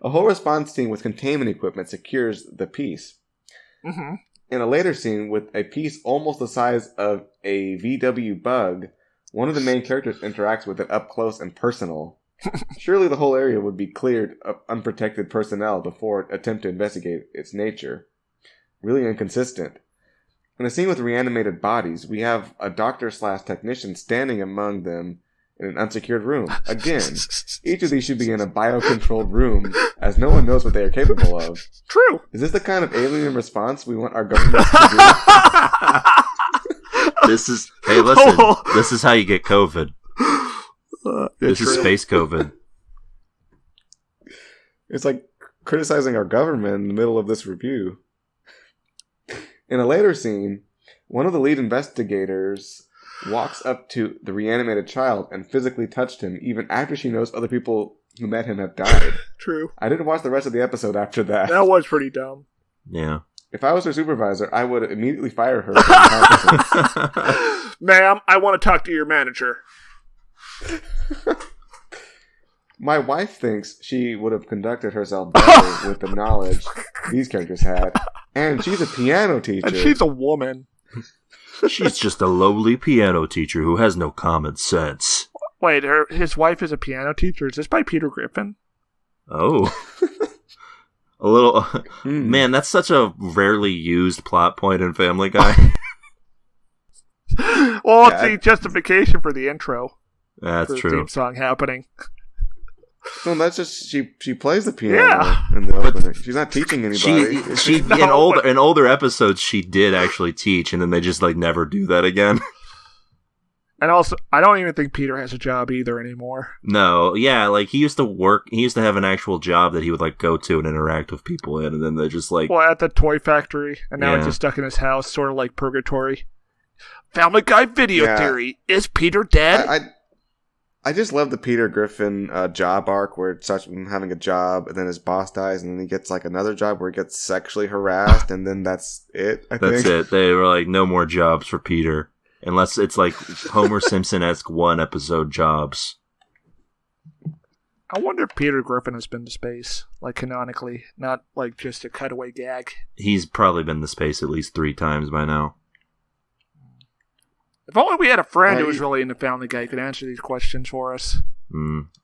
A whole response team with containment equipment secures the piece. Mm-hmm. In a later scene, with a piece almost the size of a VW bug, one of the main characters interacts with it up close and personal. Surely the whole area would be cleared of unprotected personnel before it attempt to investigate its nature. Really inconsistent. In a scene with reanimated bodies, we have a doctor/technician standing among them in an unsecured room. Again, each of these should be in a biocontrolled room, as no one knows what they are capable of. True. Is this the kind of alien response we want our government to do? This is, hey, listen, this is how you get COVID. This is true. space COVID. It's like criticizing our government in the middle of this review. In a later scene, one of the lead investigators walks up to the reanimated child and physically touched him, even after she knows other people who met him have died. True. I didn't watch the rest of the episode after that. That was pretty dumb. Yeah. If I was her supervisor, I would immediately fire her for incompetence. Ma'am, I want to talk to your manager. My wife thinks she would have conducted herself better with the knowledge these characters had. And she's a piano teacher. And she's a woman. She's just a lowly piano teacher who has no common sense. Wait, his wife is a piano teacher? Is this by Peter Griffin? Oh. A little... Man, that's such a rarely used plot point in Family Guy. Well, it's the justification for the intro. That's for the true. theme song happening. No, that's just she plays the piano Yeah. in the opening. She's not teaching anybody. She No, in older episodes she did actually teach, and then they just like never do that again. And also, I don't even think Peter has a job either anymore. No, yeah, like he used to have an actual job that he would like go to and interact with people in, and then they just like Well, at the toy factory, and now Yeah. he's just stuck in his house, sort of like purgatory. Family Guy video Yeah. theory. Is Peter dead? I just love the Peter Griffin job arc where it starts with him having a job, and then his boss dies, and then he gets like another job where he gets sexually harassed, and then that's it. I that's think. it. They were like, no more jobs for Peter. Unless it's like Homer Simpson-esque one episode jobs. I wonder if Peter Griffin has been to space, like canonically, not like just a cutaway gag. He's probably been to space at least 3 times by now. If only we had a friend who was really into Family Guy who could answer these questions for us.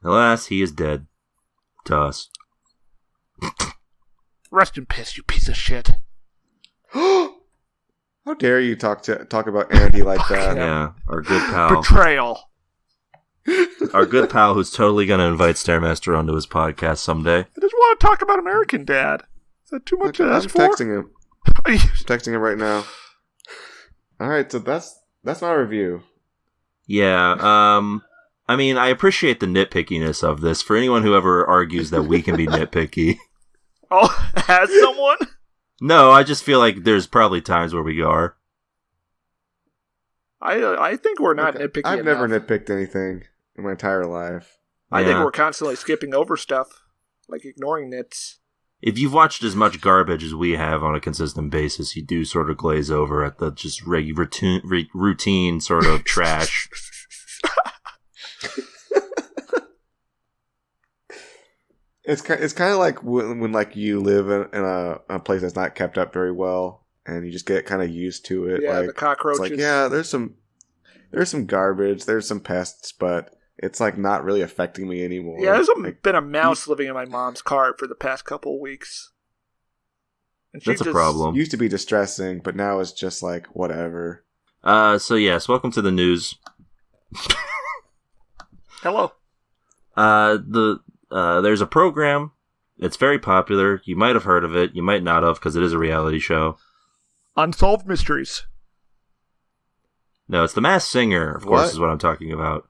Alas, he is dead. To us. Rest in piss, you piece of shit. How dare you talk about Andy like that? Yeah, our good pal. Betrayal. Our good pal who's totally going to invite Stairmaster onto his podcast someday. I just want to talk about American Dad. Is that too much to ask for? I'm texting him. I'm texting him right now. Alright, so that's my review. Yeah, I mean, I appreciate the nitpickiness of this. For anyone who ever argues that we can be nitpicky. Oh, has someone? No, I just feel like there's probably times where we are. I think we're not nitpicky I've never nitpicked anything in my entire life. I think we're constantly skipping over stuff, like ignoring nits. If you've watched as much garbage as we have on a consistent basis, you do sort of glaze over at the just routine sort of trash. It's kind of like when like you live in a place that's not kept up very well, and you just get kind of used to it. Yeah, like, the cockroaches. It's like, yeah, there's some garbage, there's some pests, but it's like not really affecting me anymore. Yeah, there's been a mouse living in my mom's car for the past couple of weeks. And That's a problem. Used to be distressing, but now it's just like whatever. So yes, welcome to the news. Hello. There's a program. It's very popular. You might have heard of it. You might not have, because it is a reality show. Unsolved Mysteries. No, it's The Masked Singer, of course, is what I'm talking about.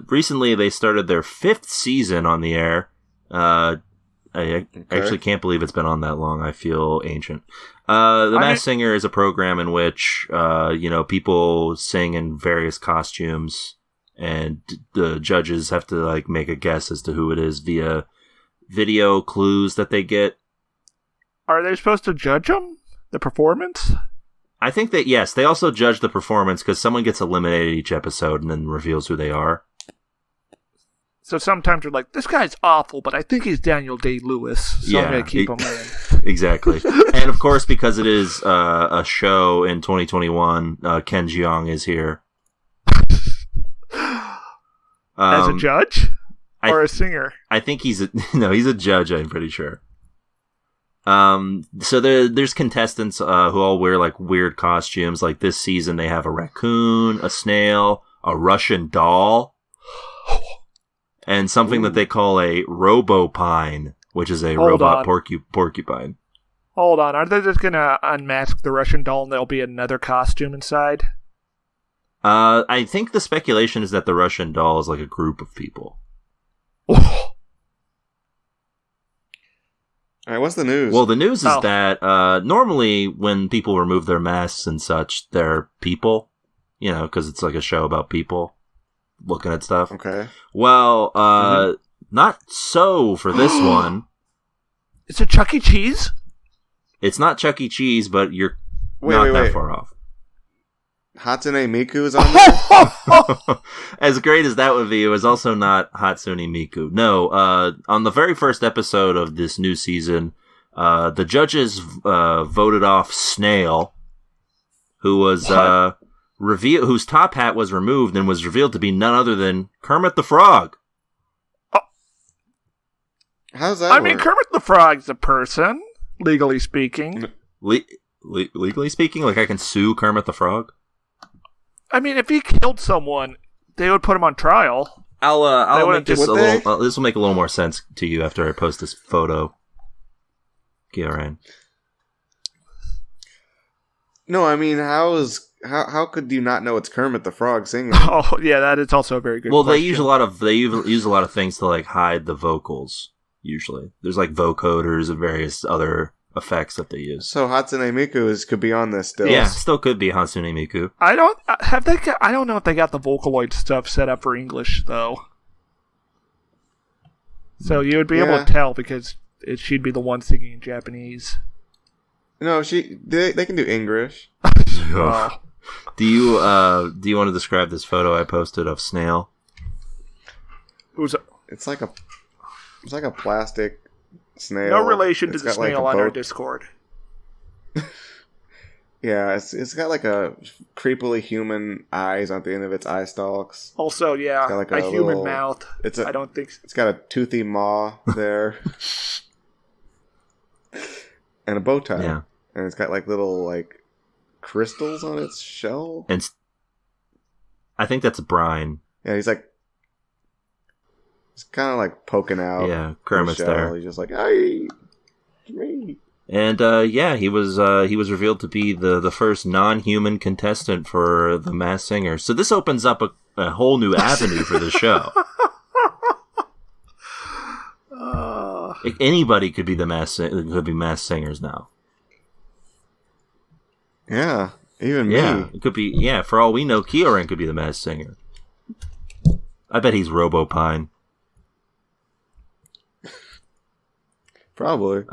Recently, they started their 5th season on the air. I actually can't believe it's been on that long. I feel ancient. The Masked Singer is a program in which, people sing in various costumes, and the judges have to like make a guess as to who it is via video clues that they get. Are they supposed to judge them? The performance? I think that, yes, they also judge the performance because someone gets eliminated each episode and then reveals who they are. So sometimes they're like, this guy's awful, but I think he's Daniel Day-Lewis, so I'm going to keep him in. Exactly. And of course, because it is a show in 2021, Ken Jeong is here. As a judge? Or a singer? I think he's a judge, I'm pretty sure. So there's contestants who all wear like weird costumes. Like this season, they have a raccoon, a snail, a Russian doll, and something that they call a robopine, which is a robot porcupine. Hold on, are they just gonna unmask the Russian doll and there'll be another costume inside? I think the speculation is that the Russian doll is like a group of people. All right, what's the news? Well, the news is that normally when people remove their masks and such, they're people, because it's like a show about people looking at stuff. Okay. Well, not so for this one. Is it Chuck E. Cheese? It's not Chuck E. Cheese, but you're not that far off. Hatsune Miku is on there? As great as that would be, it was also not Hatsune Miku. No, on the very first episode of this new season, the judges voted off Snail, who was whose top hat was removed and was revealed to be none other than Kermit the Frog. How's that work? I mean, Kermit the Frog's a person, legally speaking. Legally speaking? Like I can sue Kermit the Frog? I mean, if he killed someone, they would put him on trial. I'll make this a little. This will make a little more sense to you after I post this photo. Yeah, Ryan. No, I mean, how could you not know it's Kermit the Frog singing? Oh, yeah, that is also a very good. Well, question. they use a lot of things to like hide the vocals. Usually, there's like vocoders and various other effects that they use. So Hatsune Miku could be on this still. Yeah, still could be Hatsune Miku. I don't know if they got the Vocaloid stuff set up for English though. So you would be able to tell because she'd be the one singing in Japanese. No, they can do English. Oh. Do you want to describe this photo I posted of Snail? It's like a plastic snail. No relation to It's the got, like, snail a on our boat. Discord. Yeah, it's got like a creepily human eyes on the end of its eye stalks. Also, yeah, got, like, a a human little- mouth. I don't think... It's got a toothy maw there. And a bow tie. Yeah. And it's got like little like crystals on its shell. And I think that's brine. Yeah, he's kind of like poking out. Yeah, the Kermit's shell. there. He's just like, hey, it's me. And he was revealed to be the first non-human contestant for the Masked Singer. So this opens up a whole new avenue for the show. Anybody could be Masked Singers now. Yeah, even me. Yeah, it could be. Yeah, for all we know, Kyoran could be the Masked Singer. I bet he's Robopine. Probably.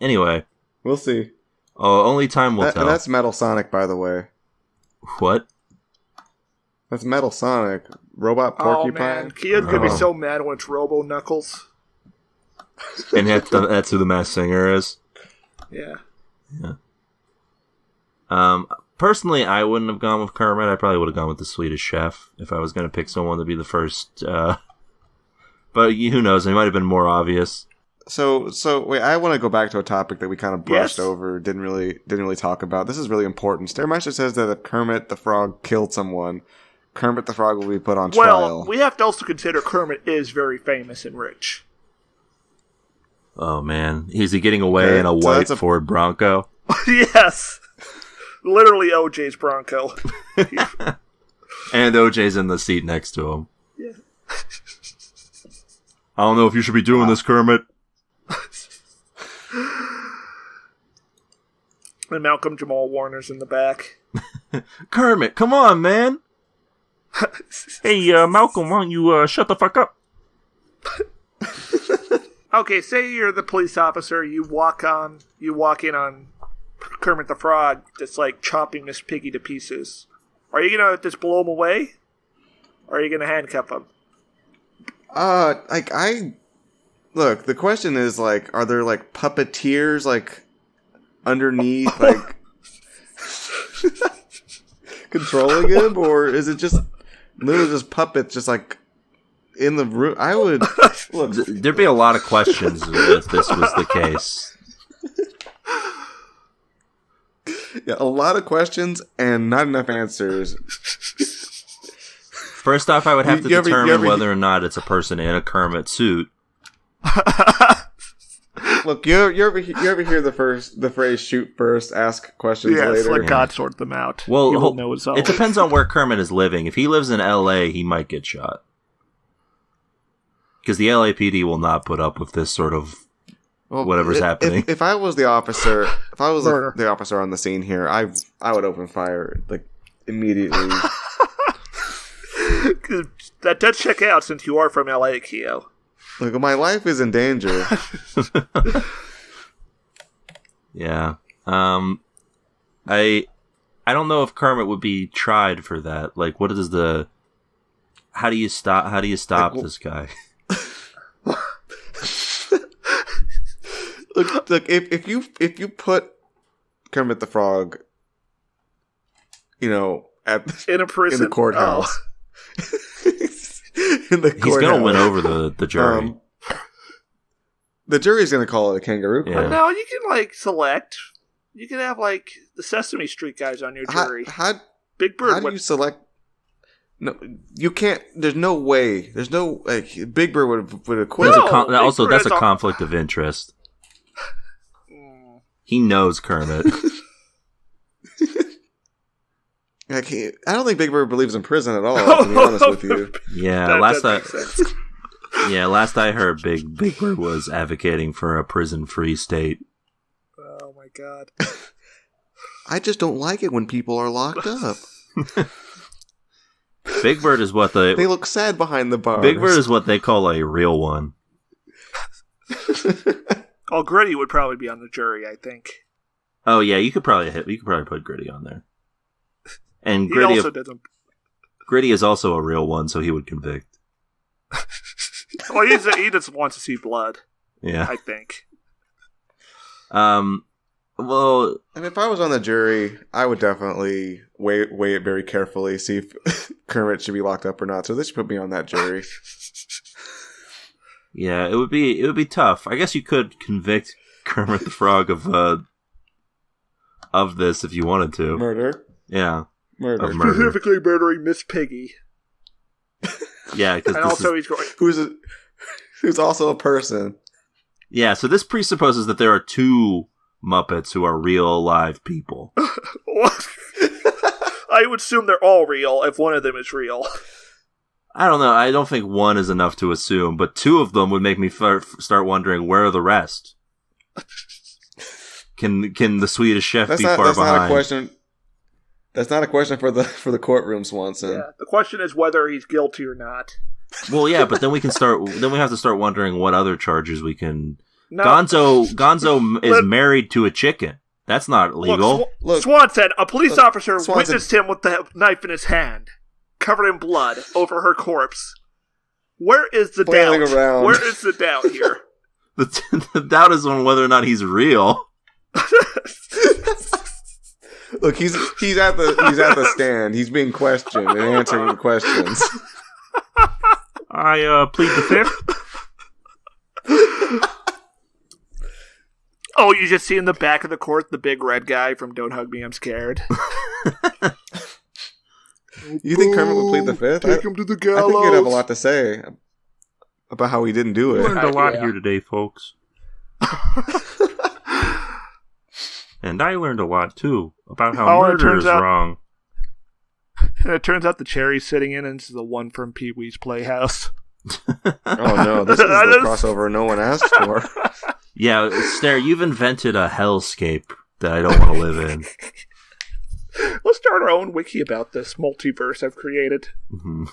Anyway. We'll see. Oh, only time will tell. That's Metal Sonic, by the way. What? That's Metal Sonic. Robot Oh, Porcupine. man. Kia's going to be so mad when it's Robo Knuckles. And that's who the Masked Singer is? Yeah. Personally, I wouldn't have gone with Kermit. I probably would have gone with the Swedish Chef if I was going to pick someone to be the first. But who knows? It might have been more obvious. So wait, I want to go back to a topic that we kind of brushed Yes. over, didn't really talk about. This is really important. Stairmaster says that if Kermit the Frog killed someone, Kermit the Frog will be put on Well, trial. we have to also consider Kermit is very famous and rich. Oh man, is he getting away Okay, in a so white that's a- Ford Bronco? Yes. Literally OJ's Bronco. And OJ's in the seat next to him. Yeah. I don't know if you should be doing this, Kermit. And Malcolm Jamal Warner's in the back. Kermit, come on, man. Hey, Malcolm, why don't you shut the fuck up? Okay, say you're the police officer, you walk in on Kermit the Frog that's like chopping Miss Piggy to pieces. Are you gonna just blow him away? Or are you gonna handcuff him? Look, the question is like, are there like puppeteers like underneath like controlling him, or is it just literally just puppets just like in the room? I would look. There'd be a lot of questions if this was the case. Yeah, a lot of questions and not enough answers. First off, I would have to You ever- determine whether or not it's a person in a Kermit suit. Look, you ever hear the phrase "shoot first, ask questions Yeah, it's later"? let God sort them out. Well, He will know his own. it depends on where Kermit is living. If he lives in L.A., he might get shot. Because the LAPD will not put up with this sort of Well, whatever's happening. If I was the officer, Murder. the officer on the scene here, I would open fire like immediately. That does check out since you are from LA, Keo. Like, my life is in danger. Yeah. I don't know if Kermit would be tried for that. Like, what is the... How do you stop Like, this guy? Look, if you put Kermit the Frog, In a prison. in the courthouse, He's going to win over the jury. The jury's going to call it a kangaroo Yeah. court. No, you can select. You can have the Sesame Street guys on your jury. How Big Bird do would you select? No, you can't. There's no way. There's no Big Bird would acquit. No. Also, Big that's Bird a is conflict of interest. He knows Kermit. I don't think Big Bird believes in prison at all. To be honest with you. Yeah, That makes sense. last I heard, Big Bird was advocating for a prison-free state. Oh my god. I just don't like it when people are locked up. Big Bird is what They look sad behind the bars. Big Bird is what they call a real one. Oh, Gritty would probably be on the jury, I think. Oh yeah, you could probably put Gritty on there. And He also doesn't. Gritty is also a real one, so he would convict. Well, he just wants to see blood. Yeah. I think. Well, And if I was on the jury, I would definitely weigh it very carefully, see if Kermit should be locked up or not. So they should put me on that jury. yeah, it would be tough. I guess you could convict Kermit the Frog of this if you wanted to. Murder. Yeah. Murder. Of murder. Specifically murdering Miss Piggy. Yeah, because And also he's going... Who's also a person. Yeah, so this presupposes that there are two Muppets who are real live people. I would assume they're all real if one of them is real. I don't know. I don't think one is enough to assume, but two of them would make me start wondering, where are the rest? Can the Swedish chef be far behind? Not a question. That's not a question for the courtroom, Swanson. Yeah, the question is whether he's guilty or not. Well, yeah, but then we have to start wondering what other charges we can. No. Gonzo is married to a chicken. That's not legal. Look, Swanson, a police officer Swanson. witnessed him with the knife in his hand, covered in blood, over her corpse. Where is the doubt? Around. Where is the doubt here? The doubt is on whether or not he's real. Look, he's at the stand. He's being questioned and answering questions. I plead the fifth. Oh, you just see in the back of the court the big red guy from Don't Hug Me, I'm Scared. You think Kermit would plead the fifth? Take him to the gallows. I think he'd have a lot to say about how he didn't do We it. learned a lot Yeah. here today, folks. And I learned a lot, too, about how murder is wrong. And it turns out the chair he's sitting in is the one from Pee-wee's Playhouse. Oh no, this is the crossover no one asked for. Yeah, Snare, you've invented a hellscape that I don't want to live in. We'll start our own wiki about this multiverse I've created. Mm-hmm.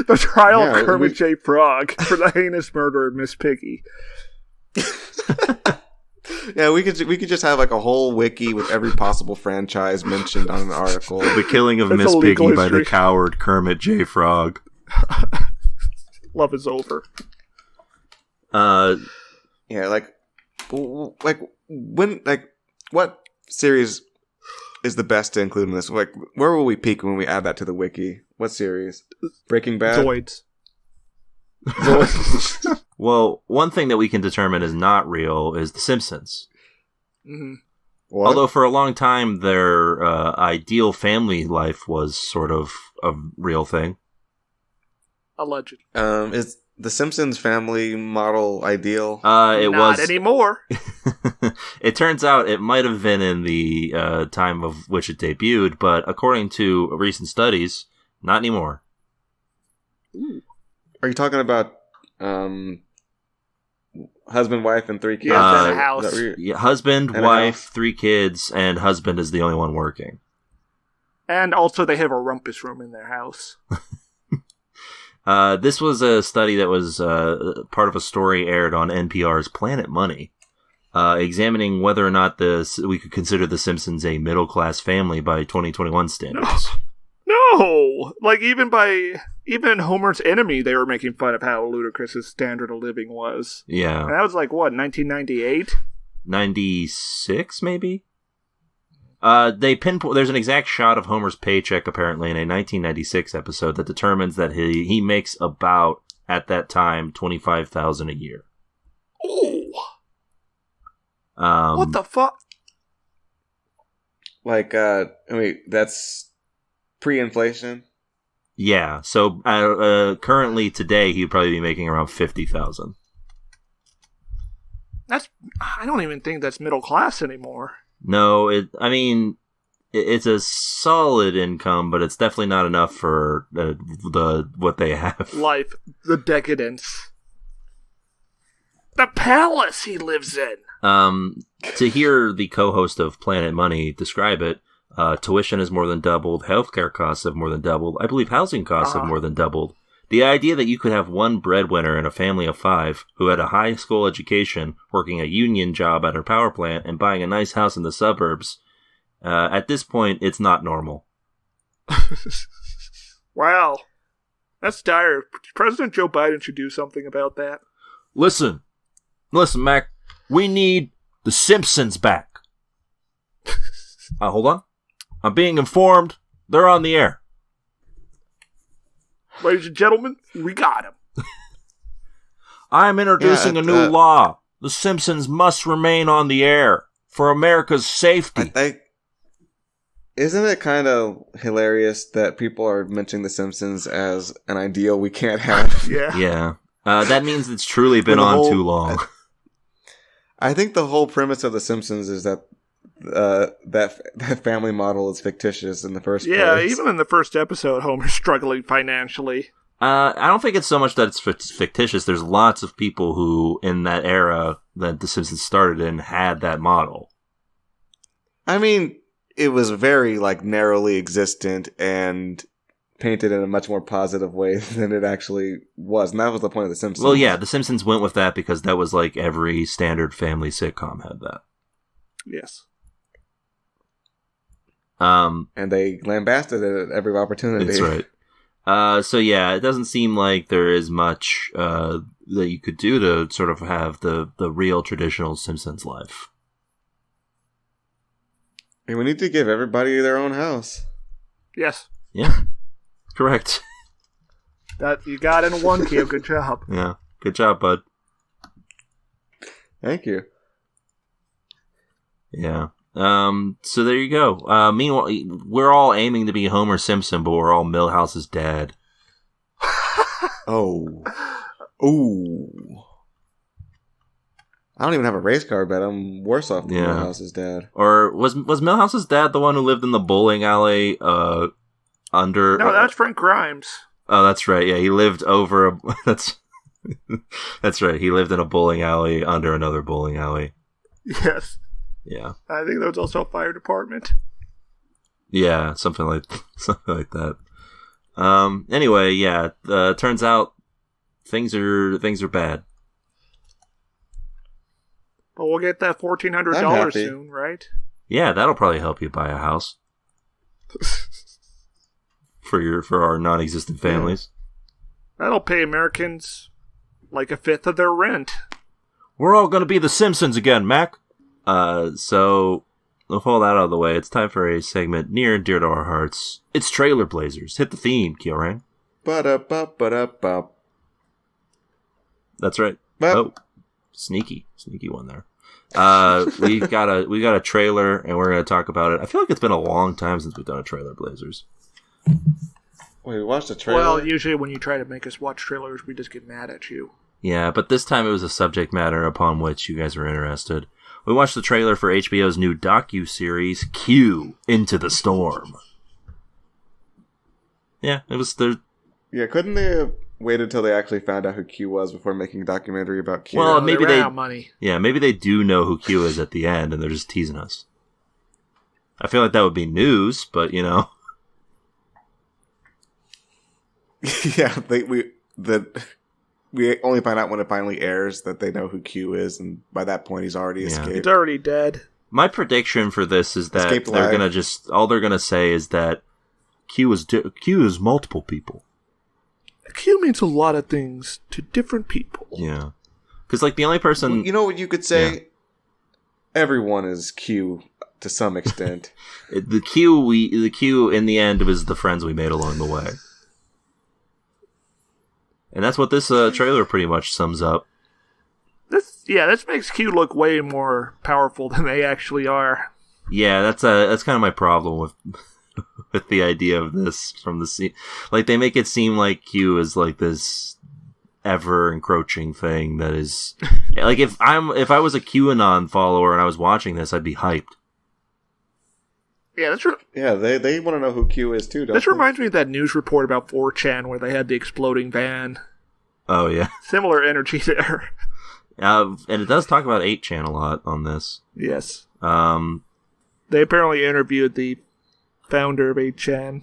The trial Yeah, of Kermit J. Frog for the heinous murder of Miss Piggy. Yeah, we could just have like a whole wiki with every possible franchise mentioned on an article. The killing of That's Miss a legal Piggy by the history. coward Kermit J. Frog. Love is over. Yeah, like what series is the best to include in this? Like, where will we peak when we add that to the wiki? What series? Breaking Bad? Zoids. Well, one thing that we can determine is not real is The Simpsons. Mm-hmm. What? Although for a long time their ideal family life was sort of a real thing. Alleged. Is the Simpsons family model ideal? It Not was anymore. It turns out it might have been in the time of which it debuted, but according to recent studies, not anymore. Are you talking about husband, wife, and 3 kids? Yeah, Is house. that what you're- Yeah, husband, And a wife, house. 3 kids, and husband is the only one working. And also they have a rumpus room in their house. This was a study that was part of a story aired on NPR's Planet Money, examining whether or not we could consider The Simpsons a middle-class family by 2021 standards. No! Like, even Homer's Enemy, they were making fun of how ludicrous his standard of living was. Yeah. And that was like, what, 1998? 96, maybe? There's an exact shot of Homer's paycheck, apparently, in a 1996 episode that determines that he makes about, at that time, $25,000 a year. Oh! What the fuck? Like, that's pre-inflation? Yeah, so currently today he'd probably be making around $50,000. I don't even think that's middle class anymore. No, it's a solid income, but it's definitely not enough for what they have. Life, the decadence. The palace he lives in. To hear the co-host of Planet Money describe it, tuition has more than doubled, healthcare costs have more than doubled, I believe housing costs have more than doubled. The idea that you could have one breadwinner in a family of 5 who had a high school education, working a union job at her power plant, and buying a nice house in the suburbs, at this point, it's not normal. Wow. That's dire. President Joe Biden should do something about that. Listen, Mac. We need the Simpsons back. Hold on. I'm being informed. They're on the air. Ladies and gentlemen, we got him. I'm introducing a new law. The Simpsons must remain on the air for America's safety. Isn't it kind of hilarious that people are mentioning The Simpsons as an ideal we can't have? Yeah. Yeah. That means it's truly been on too long. I think the whole premise of The Simpsons is that that family model is fictitious in the first place. Yeah, even in the first episode, Homer's struggling financially. I don't think it's so much that it's fictitious. There's lots of people who, in that era that The Simpsons started in, had that model. I mean, it was very, narrowly existent and painted in a much more positive way than it actually was. And that was the point of The Simpsons. Well, yeah, The Simpsons went with that because that was every standard family sitcom had that. Yes. And they lambasted it at every opportunity. That's right. So yeah, it doesn't seem like there is much that you could do to sort of have the real traditional Simpsons life. And we need to give everybody their own house. Yes. Yeah. Correct. That you got in one, Keo. Good job. Yeah. Good job, bud. Thank you. Yeah. So there you go. Meanwhile, we're all aiming to be Homer Simpson, but we're all Milhouse's dad. Oh. Ooh. I don't even have a race car bet. I'm worse off than Milhouse's dad. Or was Milhouse's dad the one who lived in the bowling alley under... No, that's Frank Grimes. Oh, that's right. Yeah, he lived over... That's right. He lived in a bowling alley under another bowling alley. Yes. Yeah. I think that was also a fire department. Yeah, something like that. Anyway, yeah. Turns out things are bad. But we'll get that $1,400 soon, right? Yeah, that'll probably help you buy a house for our non-existent families. That'll pay Americans like a fifth of their rent. We're all going to be the Simpsons again, Mac. So with all that out of the way, it's time for a segment near and dear to our hearts. It's Trailer Blazers. Hit the theme, Kyoran. Ba-da-ba-ba-da-ba. That's right. But, oh, sneaky one there. We've got a trailer, and we're going to talk about it. I feel like it's been a long time since we've done a Trailer Blazers. Wait, we watched a trailer? Well, usually when you try to make us watch trailers, we just get mad at you. Yeah, but this time it was a subject matter upon which you guys were interested. We watched the trailer for HBO's new docu-series, Q, Into the Storm. Yeah, it was the... Yeah, couldn't they have waited until they actually found out who Q was before making a documentary about Q? Well, maybe they ran out of money. Yeah, maybe they do know who Q is at the end, and they're just teasing us. I feel like that would be news, but, you know... Yeah, we only find out when it finally airs that they know who Q is, and by that point he's already escaped. He's already dead. My prediction for this is that they're gonna all they're gonna say is that Q is multiple people. Q means a lot of things to different people. Yeah, because the only person... Well, you know what you could say? Yeah. Everyone is Q to some extent. the Q in the end was the friends we made along the way. And that's what this trailer pretty much sums up. This makes Q look way more powerful than they actually are. Yeah, that's kind of my problem with the idea of this from the scene. They make it seem like Q is this ever encroaching thing that is if I was a QAnon follower and I was watching this, I'd be hyped. Yeah, that's right. Yeah, they want to know who Q is too, don't This they? reminds me of that news report about 4chan where they had the exploding van. Oh, yeah. Similar energy there. And it does talk about 8chan a lot on this. Yes. They apparently interviewed the founder of 8chan.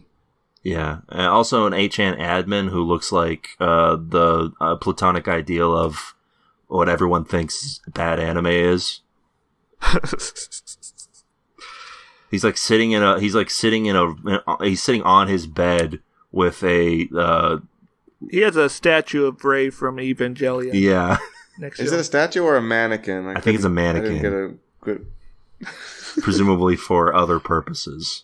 Yeah. And also an 8chan admin who looks like the platonic ideal of what everyone thinks bad anime is. He's sitting on his bed with a He has a statue of Ray from Evangelion. Yeah. Next Is to it him. a statue or a mannequin? I think it's a mannequin. I didn't get a good... Presumably for other purposes.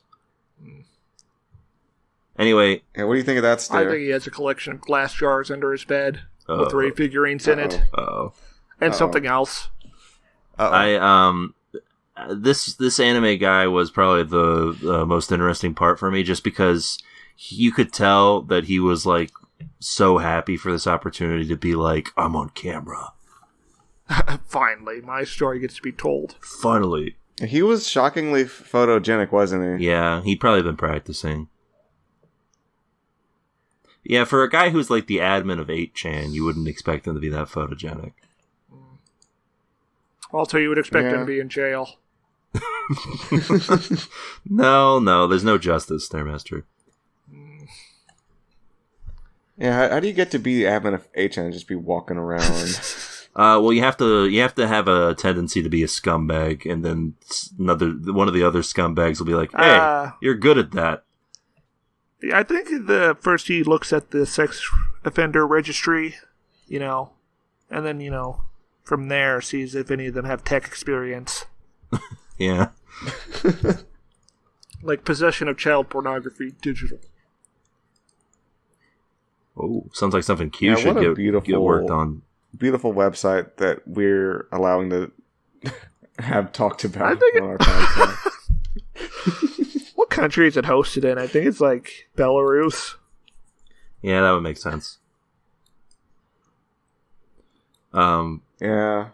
Anyway. Yeah, what do you think of that I stare? think he has a collection of glass jars under his bed with Ray figurines in it. Uh-oh. And something else. This anime guy was probably the most interesting part for me, just because you could tell that he was like so happy for this opportunity to be like, I'm on camera. Finally, my story gets to be told. Finally. He was shockingly photogenic, wasn't he? Yeah, he'd probably been practicing. Yeah, for a guy who's like the admin of 8chan, you wouldn't expect him to be that photogenic. Also, you would expect him to be in jail. No, there's no justice there, Master. Yeah, how do you get to be the admin of 8chan and just be walking around? Well, you have to have a tendency to be a scumbag, and then one of the other scumbags will be like, "Hey, you're good at that." I think first he looks at the sex offender registry, and then from there sees if any of them have tech experience. Yeah. Like possession of child pornography, digital. Oh, sounds like something Q should get worked on. Beautiful website that we're allowing to have talked about I think on our podcast. What country is it hosted in? I think it's like Belarus. Yeah, that would make sense. Yeah.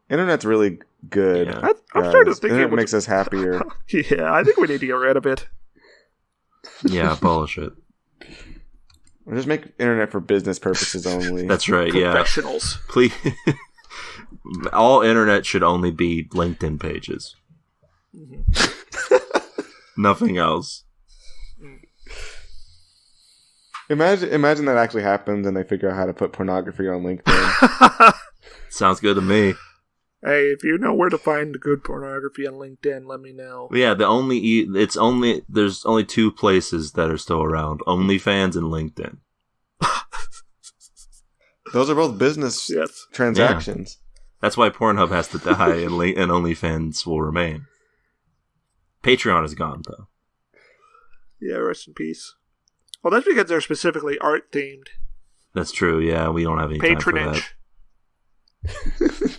Internet's really good. Yeah. I'm starting to think Internet makes us happier. Yeah, I think we need to get rid of it. Yeah, abolish it. Or just make internet for business purposes only. That's right, yeah. Professionals. Please. All internet should only be LinkedIn pages. Nothing else. Imagine that actually happens and they figure out how to put pornography on LinkedIn. Sounds good to me. Hey, if you know where to find the good pornography on LinkedIn, let me know. Yeah, there's only two places that are still around: OnlyFans and LinkedIn. Those are both business transactions. Yeah. That's why Pornhub has to die and OnlyFans will remain. Patreon is gone, though. Yeah, rest in peace. Well, that's because they're specifically art themed. That's true. Yeah, we don't have any patronage. Time for that.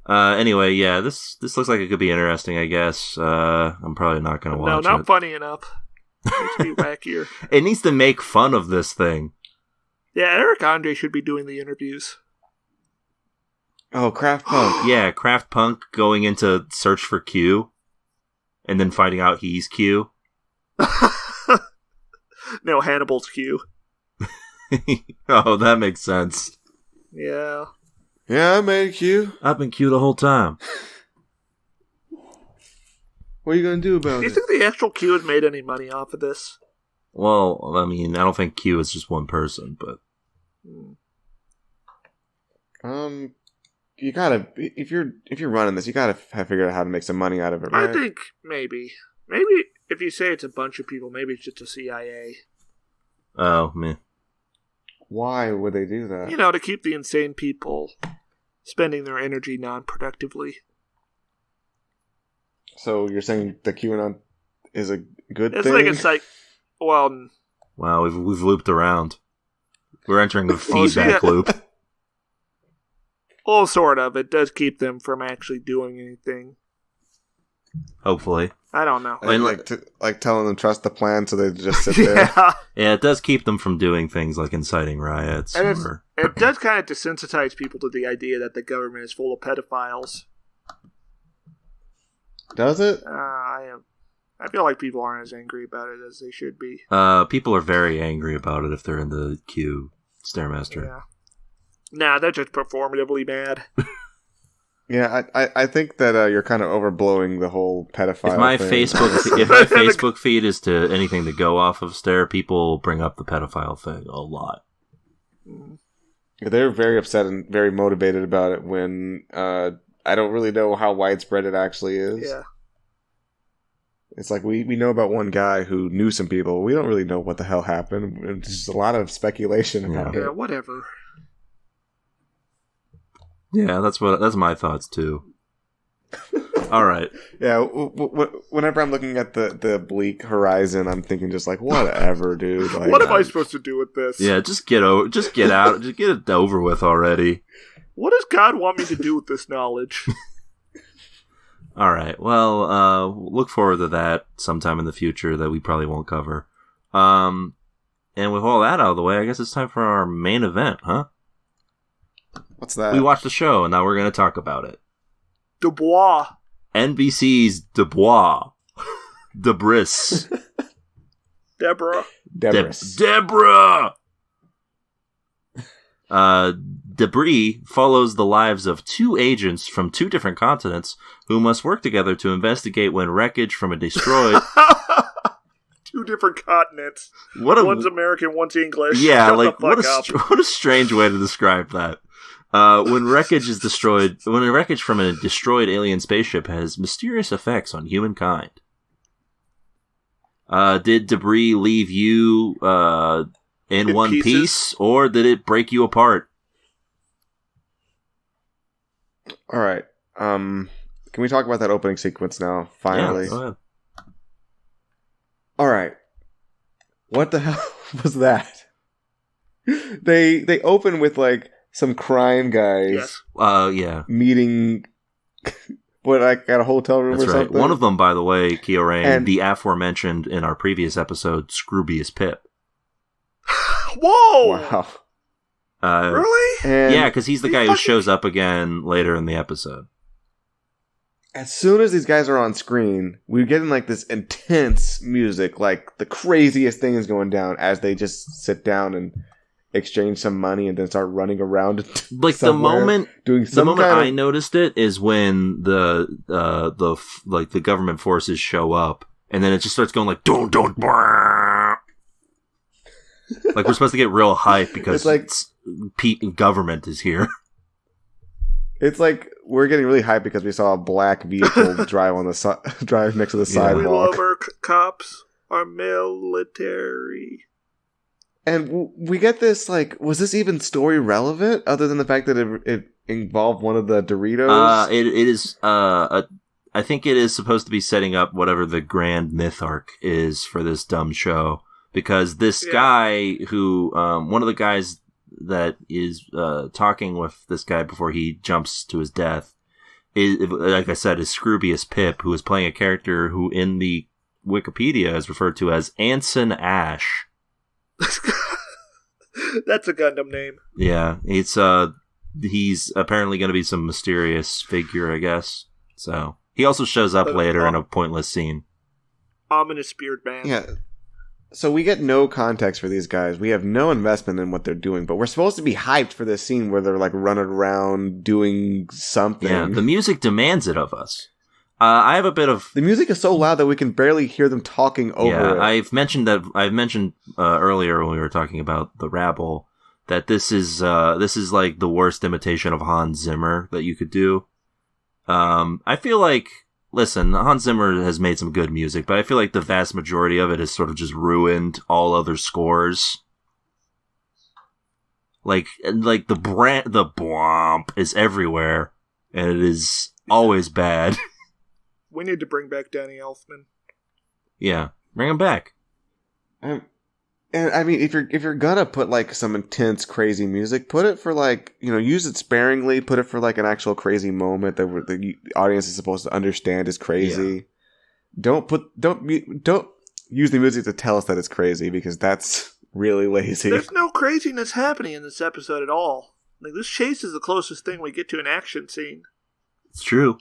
Anyway, yeah, this looks like it could be interesting, I guess. I'm probably not going to watch it. No, not funny enough. It needs to be wackier. It needs to make fun of this thing. Yeah, Eric Andre should be doing the interviews. Oh, Kraft Punk. Yeah, Kraft Punk going into search for Q, and then finding out he's Q. No, Hannibal's Q. Oh, that makes sense. Yeah. Yeah, I made Q. I've been Q the whole time. What are you going to do about Do you it? think the actual Q has made any money off of this? Well, I mean, I don't think Q is just one person, but... You gotta, if you're running this, you gotta have figured out how to make some money out of it, right? I think maybe if you say it's a bunch of people, maybe it's just a CIA. Oh, man. Why would they do that? To keep the insane people spending their energy non-productively. So you're saying the QAnon is a good It's thing? like it's like, well... Wow, we've looped around. We're entering a feedback loop. Well, sort of. It does keep them from actually doing anything. Hopefully. I don't know. Like telling them trust the plan so they just sit there. Yeah, it does keep them from doing things like inciting riots. And it does kind of desensitize people to the idea that the government is full of pedophiles. Does it? I feel like people aren't as angry about it as they should be. People are very angry about it if they're in the Q Stairmaster. Yeah. Nah, they're just performatively mad. Yeah, I think that you're kind of overblowing the whole pedophile if my thing. Facebook feed is to anything to go off of Stair, people bring up the pedophile thing a lot. They're very upset and very motivated about it when I don't really know how widespread it actually is. Yeah. It's like we know about one guy who knew some people. We don't really know what the hell happened. It's just a lot of speculation about it. Yeah, whatever. Yeah, that's my thoughts too. All right. Yeah, whenever I'm looking at the bleak horizon, I'm thinking just like, whatever, dude. Like, What am I supposed to do with this? Yeah, just get out, just get it over with already. What does God want me to do with this knowledge? All right. Well, look forward to that sometime in the future that we probably won't cover. And with all that out of the way, I guess it's time for our main event, huh? What's that? We watched the show, and now we're going to talk about it. Dubois. NBC's Dubois. Debris. Deborah. Debris. Debris follows the lives of two agents from two different continents who must work together to investigate when wreckage from a destroyed... Two different continents. One's American, one's English. Yeah, Shut like, the fuck up. what a strange way to describe that. When wreckage from a destroyed alien spaceship has mysterious effects on humankind. Did Debris leave you in one pieces? piece, or did it break you apart? All right. Can we talk about that opening sequence now? Finally. Yeah, go ahead. All right. What the hell was that? They open with like some crime guys Yes. Yeah. meeting like at a hotel room That's or right. something. One of them, by the way, Kyorain, And- the aforementioned in our previous episode, Scroobius Pip. Whoa! Wow. Really? And Yeah, because he's the guy who shows up again later in the episode. as soon as these guys are on screen, we're getting like this intense music, like the craziest thing is going down as they just sit down and exchange some money and then start running around. Like the somewhere, moment doing the some moment kind I of, noticed it is when the government forces show up, and then it just starts going like don't brrr. Like we're supposed to get real hype because It's like- Pete government is here. it's like we're getting really hyped because we saw a black vehicle drive drive next to the Yeah. We sidewalk. love our cops, our military. And we get this, like, was this even story relevant other than the fact that it involved one of the Doritos? It is. I think it is supposed to be setting up whatever the grand myth arc is for this dumb show, because this guy who, one of the guys that is talking with this guy before he jumps to his death, is, like I said, is Scroobius Pip, who is playing a character who in the Wikipedia is referred to as Anson Ash. That's a Gundam name. Yeah, he's apparently going to be some mysterious figure, I guess. So he also shows up later in a pointless scene. Ominous beard man. Yeah. So we get no context for these guys. We have no investment in what they're doing, but we're supposed to be hyped for this scene where they're like running around doing something. Yeah, the music demands it of us. I have a bit of The music is so loud that we can barely hear them talking over it. I've mentioned earlier when we were talking about the rabble that this is like the worst imitation of Hans Zimmer that you could do. I feel like, listen, Hans Zimmer has made some good music, but I feel like the vast majority of it has sort of just ruined all other scores. Like the blomp is everywhere, and it is always bad. We need to bring back Danny Elfman. Yeah, bring him back. And I mean, if you're gonna put like some intense, crazy music, put it for like, use it sparingly. Put it for like an actual crazy moment that the audience is supposed to understand is crazy. Yeah. Don't use the music to tell us that it's crazy, because that's really lazy. There's no craziness happening in this episode at all. Like, this chase is the closest thing we get to an action scene. It's true.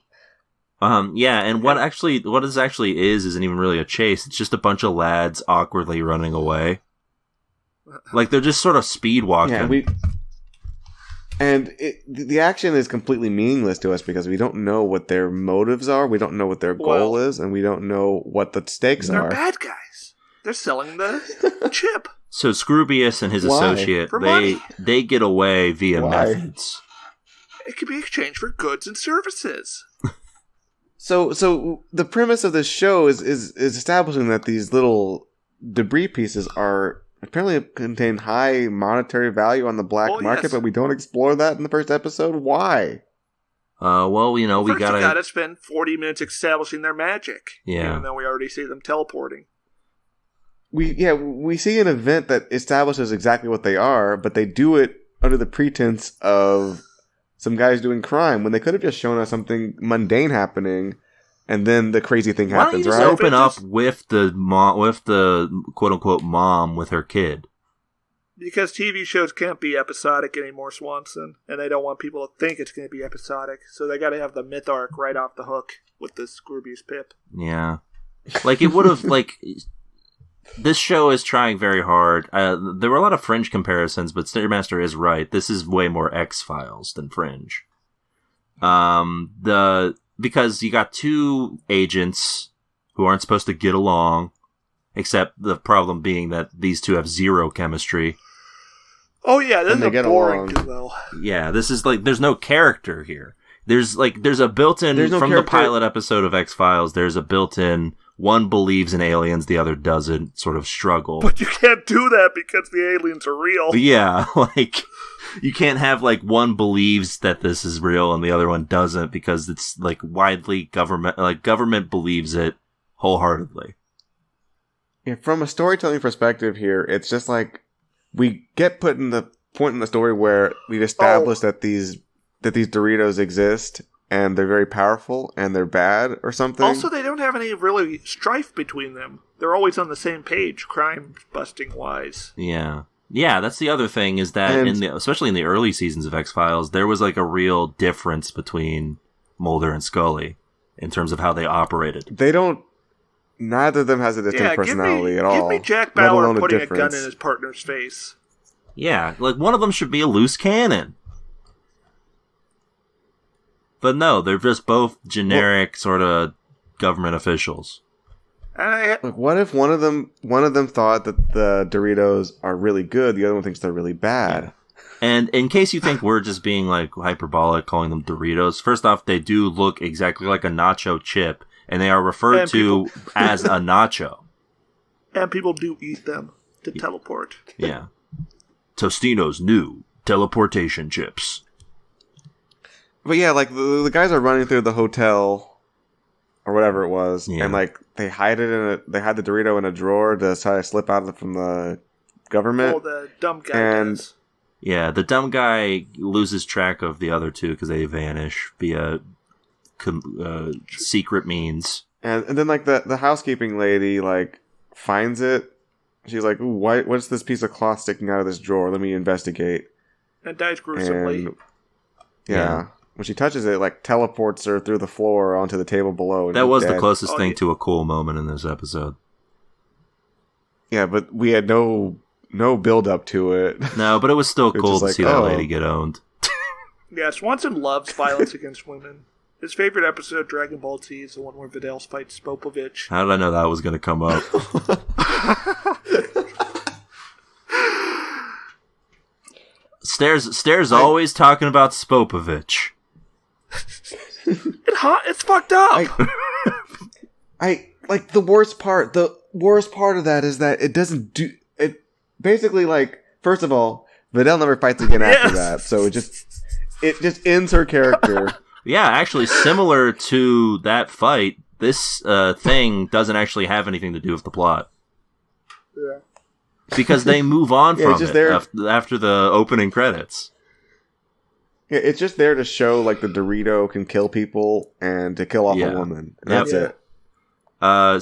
Yeah, and what this actually isn't even really a chase. It's just a bunch of lads awkwardly running away. Like, they're just sort of speed walking. Yeah, the action is completely meaningless to us because we don't know what their motives are, we don't know what their goal is, and we don't know what the stakes They're are. bad guys. They're selling the chip. So Scroobius and his Why? associate, For money. they get away via Why? methods. It could be exchanged for goods and services. So the premise of this show is establishing that these little debris pieces are apparently contain high monetary value on the black market, but we don't explore that in the first episode. Why? Well, you gotta spend 40 minutes establishing their magic. Yeah. Even though we already see them teleporting. We see an event that establishes exactly what they are, but they do it under the pretense of some guys doing crime when they could have just shown us something mundane happening, and then the crazy thing happens. Why don't you just open up with the quote unquote mom with her kid? Because TV shows can't be episodic anymore, Swanson, and they don't want people to think it's going to be episodic, so they got to have the myth arc right off the hook with the Scroobius Pip. Yeah, like it would have like. This show is trying very hard. There were a lot of Fringe comparisons, but Stairmaster is right. This is way more X-Files than Fringe. Because you got two agents who aren't supposed to get along, except the problem being that these two have zero chemistry. Oh yeah, this is boring though. Yeah, this is like there's no character here. There's a built-in from the pilot episode of X-Files. There's a built-in. One believes in aliens, the other doesn't, sort of struggle. But you can't do that because the aliens are real. But yeah, like, you can't have, like, one believes that this is real and the other one doesn't because it's, like, widely government believes it wholeheartedly. Yeah, from a storytelling perspective here, it's just like, we get put in the point in the story where we've established that these Doritos exist, and they're very powerful, and they're bad, or something. Also, they don't have any really strife between them. They're always on the same page, crime-busting-wise. Yeah. Yeah, that's the other thing, is that, especially in the early seasons of X-Files, there was, like, a real difference between Mulder and Scully, in terms of how they operated. Neither of them has a distinct personality at all. Give me Jack Bauer putting a gun in his partner's face. Yeah, like, one of them should be a loose cannon. But no, they're just both generic sort of government officials. Look, what if one of them thought that the Doritos are really good, the other one thinks they're really bad? Yeah. And in case you think we're just being like hyperbolic calling them Doritos, first off, they do look exactly like a nacho chip, and they are referred to as a nacho. And people do eat them to teleport. Yeah. Tostino's new teleportation chips. But yeah, like, the guys are running through the hotel, or whatever it was, and, like, they hide the Dorito in a drawer to try to slip out from the government. Oh, the dumb guy does. Yeah, the dumb guy loses track of the other two because they vanish via secret means. And then, like, the housekeeping lady, like, finds it. She's like, ooh, what's this piece of cloth sticking out of this drawer? Let me investigate. And dies gruesomely. Yeah. When she touches it, like, teleports her through the floor onto the table below. That was the closest thing to a cool moment in this episode. Yeah, but we had no build up to it. No, but it was still cool to see that lady get owned. Yeah, Swanson loves violence against women. His favorite episode, Dragon Ball Z, is the one where Vidal fights Spopovich. How did I know that was going to come up? Stairs always talking about Spopovich. It's fucked up. I like the worst part. The worst part of that is that it doesn't do it. Basically, like, first of all, Vidal never fights again after that, so it just ends her character. Yeah, actually, similar to that fight, this thing doesn't actually have anything to do with the plot. Yeah. Because they move on from it after the opening credits. Yeah, it's just there to show, like, the Dorito can kill people and to kill off a woman. And that's it.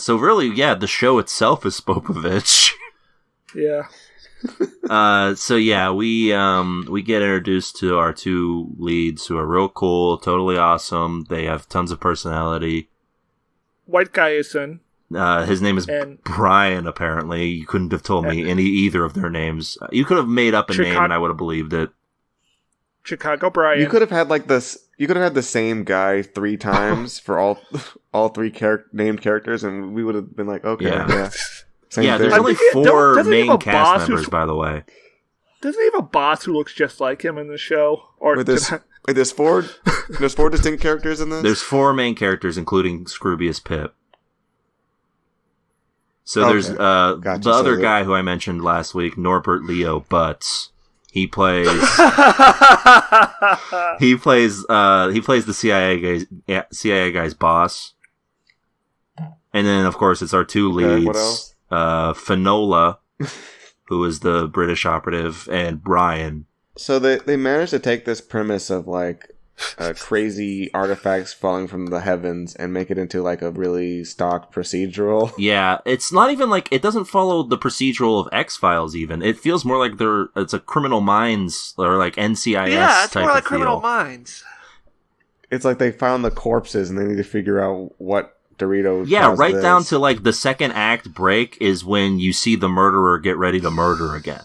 So really, the show itself is Spopovich. Yeah. So yeah, we get introduced to our two leads who are real cool, totally awesome. They have tons of personality. White guy is in. His name is Brian, apparently. You couldn't have told me either of their names. You could have made up a name and I would have believed it. Chicago Brian. You could have had like this. You could have had the same guy 3 times for all 3 named characters, and we would have been like, okay, yeah. Same thing. There's only 4 main cast members, by the way. Doesn't he have a boss who looks just like him in the show? Or Wait, there's four distinct characters in this? There's 4 main characters, including Scroobius Pip. So there's Gotcha. the other guy who I mentioned last week, Norbert Leo Butz. He plays the CIA guy's boss. And then of course it's our 2 leads. What else? Finola, who is the British operative, and Brian. So they managed to take this premise of like crazy artifacts falling from the heavens and make it into like a really stock procedural. Yeah, it's not even like, it doesn't follow the procedural of X-Files even. It feels more like it's a Criminal Minds or like NCIS Yeah, it's type more like of Criminal feel. Minds. It's like they found the corpses and they need to figure out what Dorito. Yeah, caused right this. down to like the second act break is when you see the murderer get ready to murder again.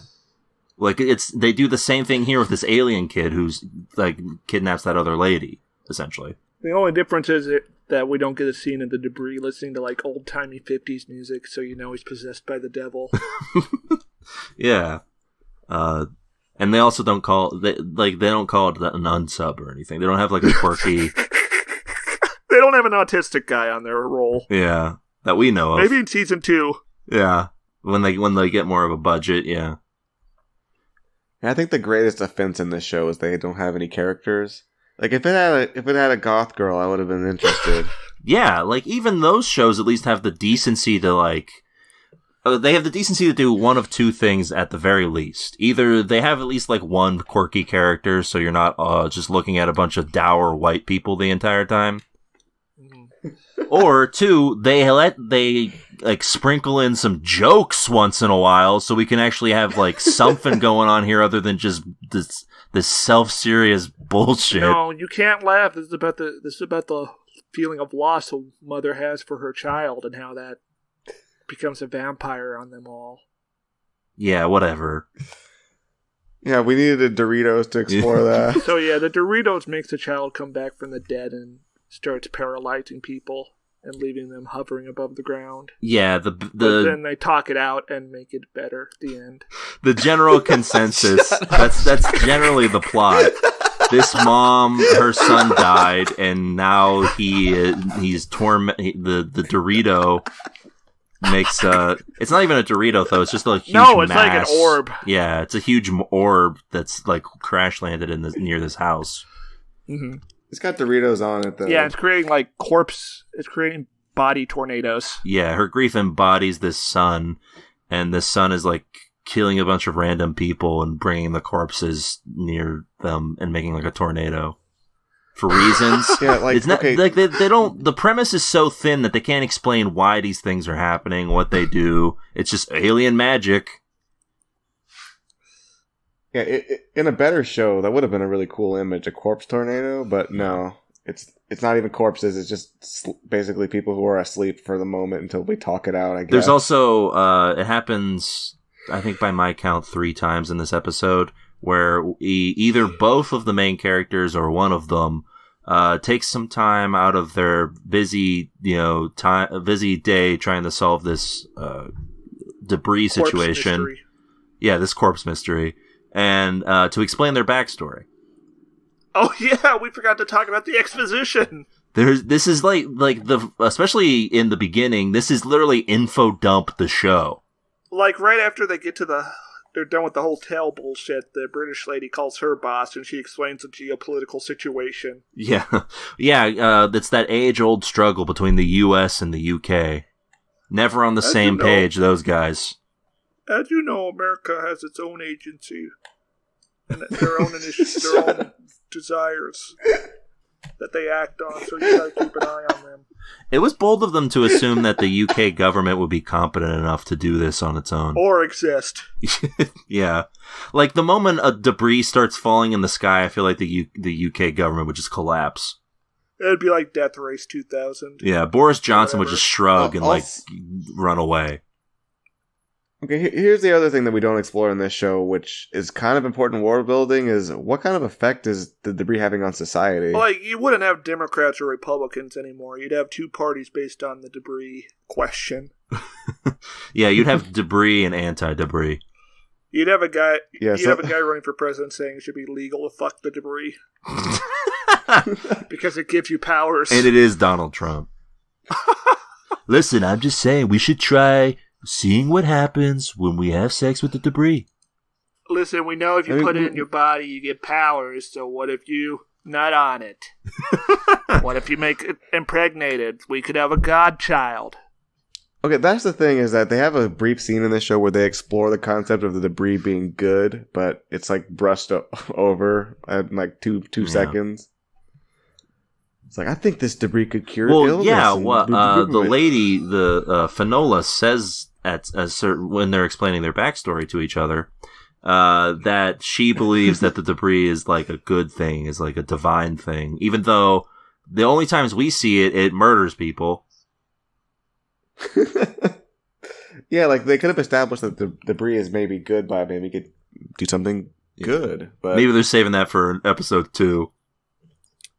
Like they do the same thing here with this alien kid who's like kidnaps that other lady, essentially. The only difference is that we don't get a scene of the debris listening to like old timey 50s music, so you know he's possessed by the devil. Yeah. And they also don't call they don't call it an unsub or anything. They don't have like a quirky. They don't have an autistic guy on their roll. Yeah, that we know of. Maybe in season 2. Yeah, when they get more of a budget, yeah. I think the greatest offense in this show is they don't have any characters. Like if it had a goth girl, I would have been interested. Yeah, like even those shows at least have the decency to like. They have the decency to do one of 2 things at the very least. Either they have at least like one quirky character, so you're not just looking at a bunch of dour white people the entire time. Or 2, they like sprinkle in some jokes once in a while, so we can actually have like something going on here other than just this self-serious bullshit. No, you can't laugh. This is about the feeling of loss a mother has for her child and how that becomes a vampire on them all. Yeah, whatever. Yeah, we needed Doritos to explore that. So yeah, the Doritos makes the child come back from the dead and starts paralyzing people and leaving them hovering above the ground. Yeah, But then they talk it out and make it better at the end. The general consensus, that's generally the plot. This mom, her son died, and now he's the Dorito makes it's not even a Dorito though, it's just a huge it's mass. like an orb. Yeah, it's a huge orb that's like crash landed near this house. Mm-hmm. It's got Doritos on it though. Yeah, it's creating it's creating body tornadoes. Yeah, her grief embodies this son, and this son is like killing a bunch of random people and bringing the corpses near them and making like a tornado for reasons. Yeah, like it's not okay. like they don't. The premise is so thin that they can't explain why these things are happening, what they do. It's just alien magic. Yeah, in a better show, that would have been a really cool image, a corpse tornado, but no. It's not even corpses, it's just basically people who are asleep for the moment until we talk it out, I guess. There's also, it happens, I think by my count, 3 times in this episode, where either both of the main characters or one of them takes some time out of their busy day trying to solve this debris Corpse situation. mystery. Yeah, this corpse mystery. And to explain their backstory. Oh yeah, we forgot to talk about the exposition. This is like especially in the beginning, this is literally info dump the show. Like right after they get to they're done with the hotel bullshit, the British lady calls her boss and she explains the geopolitical situation. Yeah. Yeah, that's that age-old struggle between the US and the UK. Never on the same page, those guys. As you know, America has its own agency and their own initiatives, their own desires that they act on, so you gotta keep an eye on them. It was bold of them to assume that the UK government would be competent enough to do this on its own. Or exist. Yeah. Like, the moment a debris starts falling in the sky, I feel like the UK government would just collapse. It'd be like Death Race 2000. Yeah, Boris Johnson would just shrug and, run away. Okay, here's the other thing that we don't explore in this show, which is kind of important world building, is what kind of effect is the debris having on society? Like, you wouldn't have Democrats or Republicans anymore. You'd have 2 parties based on the debris question. Yeah, you'd have debris and anti-debris. You'd have a guy. Yeah, You'd have a guy running for president saying it should be legal to fuck the debris because it gives you powers. And it is Donald Trump. Listen, I'm just saying we should try seeing what happens when we have sex with the debris. Listen, we know if you put it in your body, you get powers. So what if you nut on it? What if you make it impregnated? We could have a godchild. Okay, that's the thing, is that they have a brief scene in the show where they explore the concept of the debris being good, but it's like brushed over at like two seconds. It's like, I think this debris could cure illness. Yeah, the lady, Finola, says at a certain, when they're explaining their backstory to each other, that she believes that the debris is like a good thing, is like a divine thing, even though the only times we see it, it murders people. Yeah, like they could have established that the debris is maybe good by maybe could do something good, but maybe they're saving that for episode 2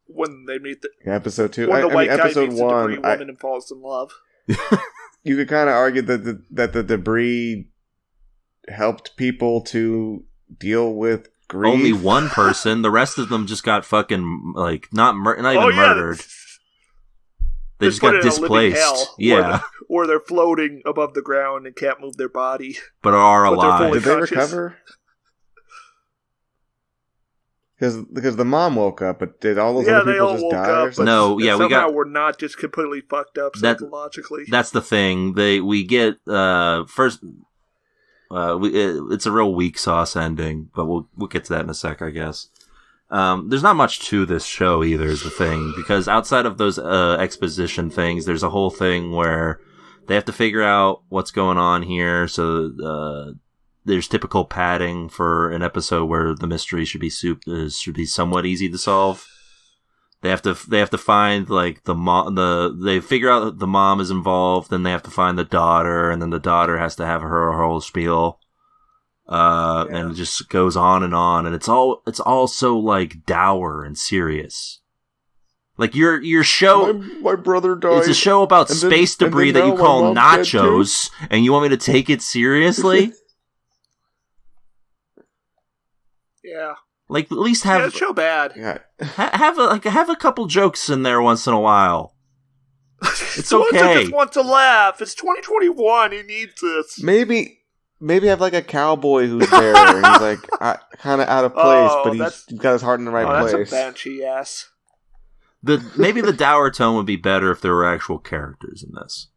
when they meet the episode 2. When the white guy episode meets 1, the debris woman and falls in love. You could kind of argue that the debris helped people to deal with grief. Only one person, the rest of them just got fucking like not even murdered. They just got displaced. Hell, yeah. Or they're floating above the ground and can't move their body. But are alive. Did they recover? Because the mom woke up, but did all those other people just die? Or something? No, yeah, we're not just completely fucked up psychologically. That's the thing. We get first. It's a real weak sauce ending, but we'll get to that in a sec, I guess. There's not much to this show either, is the thing, because outside of those exposition things, there's a whole thing where they have to figure out what's going on here. So there's typical padding for an episode where the mystery should be somewhat easy to solve. They have to find like they figure out that the mom is involved, then they have to find the daughter, and then the daughter has to have her whole spiel. And it just goes on, and it's all so like dour and serious. Like your show, my brother died. It's a show about space debris that you call nachos, and you want me to take it seriously? Yeah. Like at least have it's so bad. Yeah. have a couple jokes in there once in a while. It's okay. I just want to laugh. It's 2021. He needs this. Maybe have like a cowboy who's there and he's like kind of out of place, but he's got his heart in the right place. That's a banshee ass. Maybe the dour tone would be better if there were actual characters in this,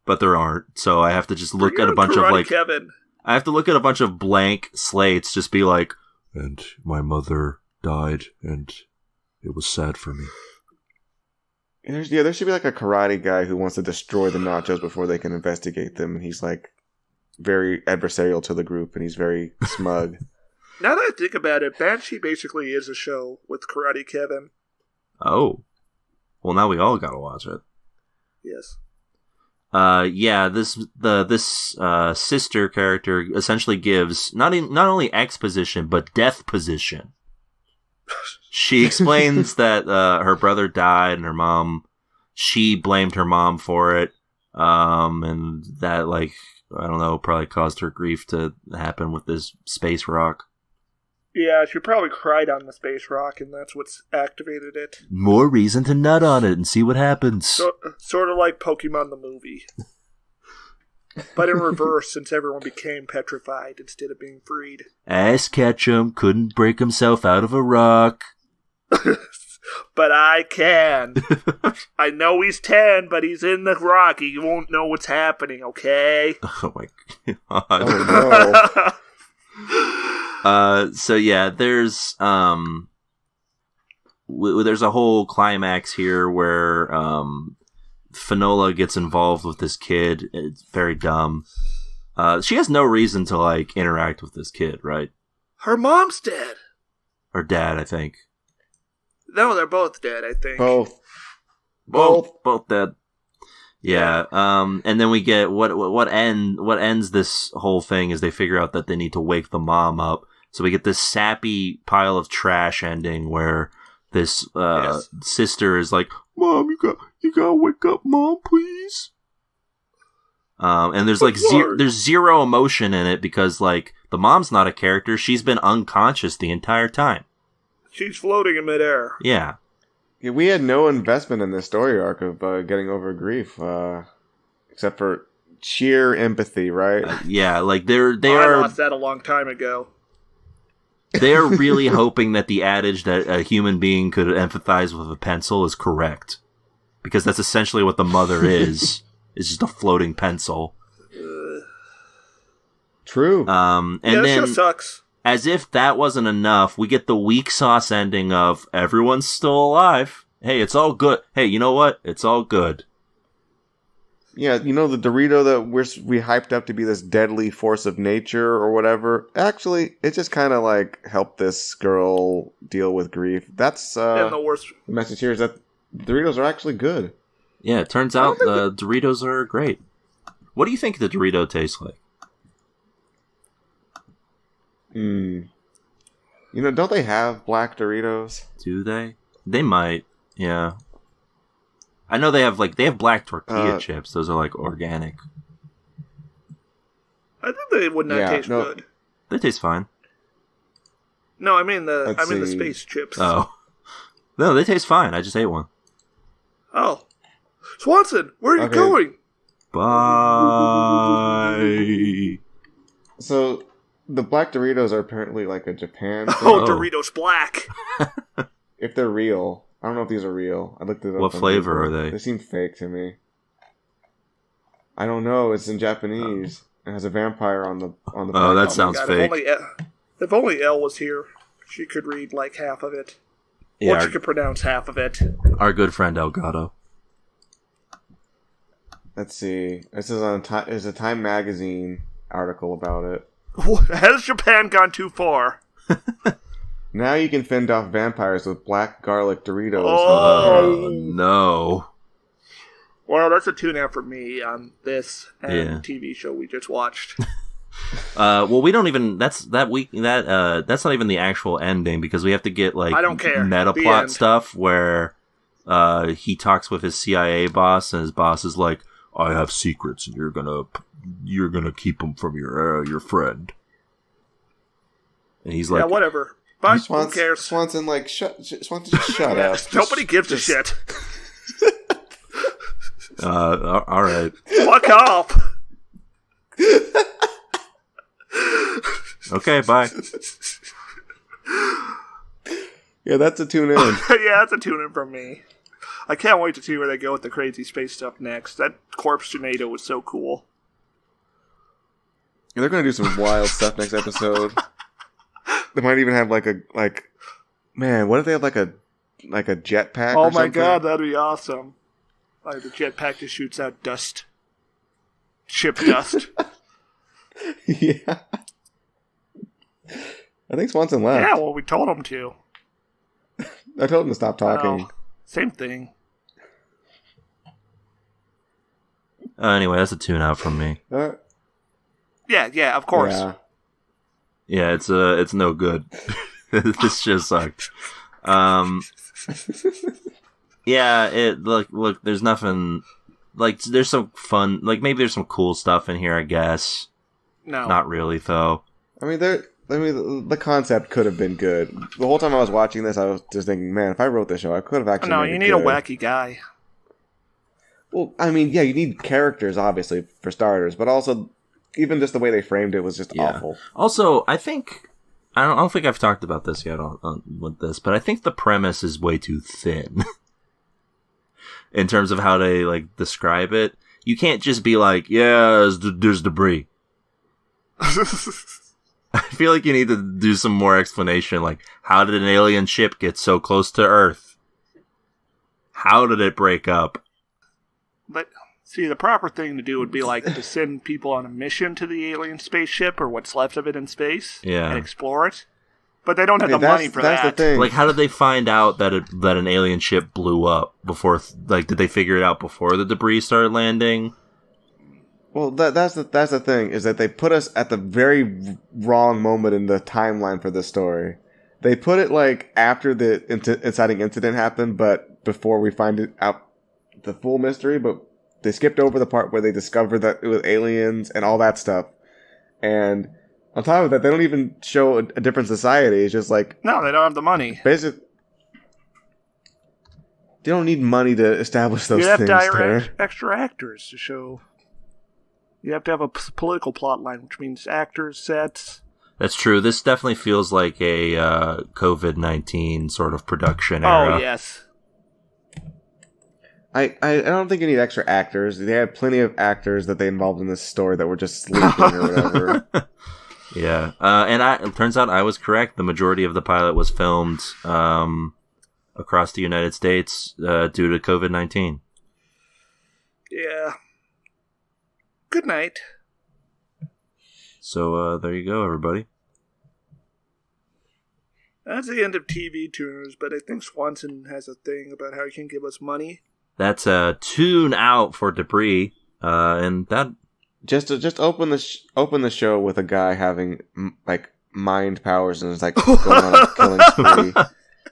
but there aren't. So I have to just look at a bunch of like Kevin. I have to look at a bunch of blank slates, just be like, and my mother died, and it was sad for me. There should be like a karate guy who wants to destroy the nachos before they can investigate them, and he's like very adversarial to the group, and he's very smug. Now that I think about it, Banshee basically is a show with Karate Kevin. Oh. Well, now we all gotta watch it. Yes. This sister character essentially gives not only exposition, but death position. She explains that her brother died, and she blamed her mom for it, and that, like, I don't know, probably caused her grief to happen with this space rock. Yeah, she probably cried on the space rock, and that's what's activated it. More reason to nut on it and see what happens. Sort of like Pokemon the movie. But in reverse, since everyone became petrified instead of being freed. Ass Ketchum couldn't break himself out of a rock. But I can. I know he's 10, but he's in the rock. He won't know what's happening, okay? Oh my god. Oh no. So yeah, there's a whole climax here where Finola gets involved with this kid. It's very dumb. She has no reason to like interact with this kid, right? Her mom's dead. Or dad, I think. No, they're both dead, I think. Both dead. Yeah. And then we get what ends this whole thing is they figure out that they need to wake the mom up. So we get this sappy pile of trash ending where this sister is like, "Mom, you gotta wake up, Mom, please." And there's like there's zero emotion in it because like the mom's not a character. She's been unconscious the entire time. She's floating in midair. Yeah. Yeah, we had no investment in this story arc of getting over grief, except for sheer empathy, right? Yeah, like I lost that a long time ago. They're really hoping that the adage that a human being could empathize with a pencil is correct. Because that's essentially what the mother is. It's just a floating pencil. True. And yeah, then, this show sucks. as if that wasn't enough, we get the weak sauce ending of everyone's still alive. Hey, it's all good. Hey, you know what? It's all good. Yeah, the Dorito that we hyped up to be this deadly force of nature or whatever, actually, it just kind of like helped this girl deal with grief. That's And the worst. the message here is that Doritos are actually good. Yeah, it turns out the Doritos are great. What do you think the Dorito tastes like? Don't they have black Doritos? Do they? They might. Yeah. I know they have black tortilla chips. Those are like organic. I think they would not taste good. They taste fine. No, I mean the space chips. Oh. No, they taste fine. I just ate one. Oh. Swanson, where are you going? Bye. So, the black Doritos are apparently like a Japan thing. Oh, Doritos Black. If they're real. I don't know if these are real. I looked it up. What flavor are they? They seem fake to me. I don't know. It's in Japanese. It has a vampire on the Oh, that sounds fake. If only Elle was here, she could read like half of it. Yeah, or she could pronounce half of it. Our good friend Elgato. Let's see. This is on there's a Time magazine article about it. Has Japan gone too far? Now you can fend off vampires with black garlic Doritos. Oh, no. Well, that's a tune-out for me on this and the TV show we just watched. Well, we don't even. That's not even the actual ending because we have to get like I don't care. meta The plot end. stuff where he talks with his CIA boss and his boss is like, "I have secrets and you're gonna keep them from your friend." And he's like, yeah, whatever. But who cares? Swanson, Swanson, just shut up. Nobody gives a shit. all right. Fuck off. Okay, bye. Yeah, that's a tune in. Yeah, that's a tune-in from me. I can't wait to see where they go with the crazy space stuff next. That corpse tornado was so cool. Yeah, they're gonna do some wild stuff next episode. They might even have man, what if they have like a jetpack? Oh or my something? god, that'd be awesome. Like the jetpack just shoots out dust. Ship dust. Yeah. I think Swanson left. Yeah, well, we told him to. I told him to stop talking. Well, same thing. Anyway, that's a tune out from me. Yeah, of course. Yeah. Yeah, it's no good. This just sucked. Yeah, look, there's nothing, there's some fun, maybe there's some cool stuff in here, I guess. No. Not really, though. I mean, the concept could have been good. The whole time I was watching this, I was just thinking, man, if I wrote this show, I could have actually No, made you it need good. a wacky guy. Well, I mean, yeah, you need characters, obviously, for starters, but also, even just the way they framed it was just awful. Also, I don't think I've talked about this yet with this, but I think the premise is way too thin. In terms of how they, describe it. You can't just be like, yeah, there's debris. I feel like you need to do some more explanation, how did an alien ship get so close to Earth? How did it break up? But, see, the proper thing to do would be, to send people on a mission to the alien spaceship, or what's left of it in space, and explore it. But they don't have the money for that. That's the thing. How did they find out that an alien ship blew up before? Did they figure it out before the debris started landing? Well, that's the thing, is that they put us at the very wrong moment in the timeline for this story. They put it after the inciting incident happened, but before we find it out the full mystery. But They skipped over the part where they discovered that it was aliens and all that stuff. And on top of that, they don't even show a different society. It's just like... No, they don't have the money. Basically, they don't need money to establish those you have things. to hire Tara. extra actors to show... You have to have a political plot line, which means actors, sets... That's true. This definitely feels like a COVID-19 sort of production era. Oh, yes. I don't think you need extra actors. They had plenty of actors that they involved in this story that were just sleeping or whatever. Yeah. And it turns out I was correct. The majority of the pilot was filmed across the United States due to COVID-19. Yeah. Good night. So there you go, everybody. That's the end of TV tuners, but I think Swanson has a thing about how he can give us money. That's a tune out for Debris, and that just open the show with a guy having like mind powers and is like going on a killing spree,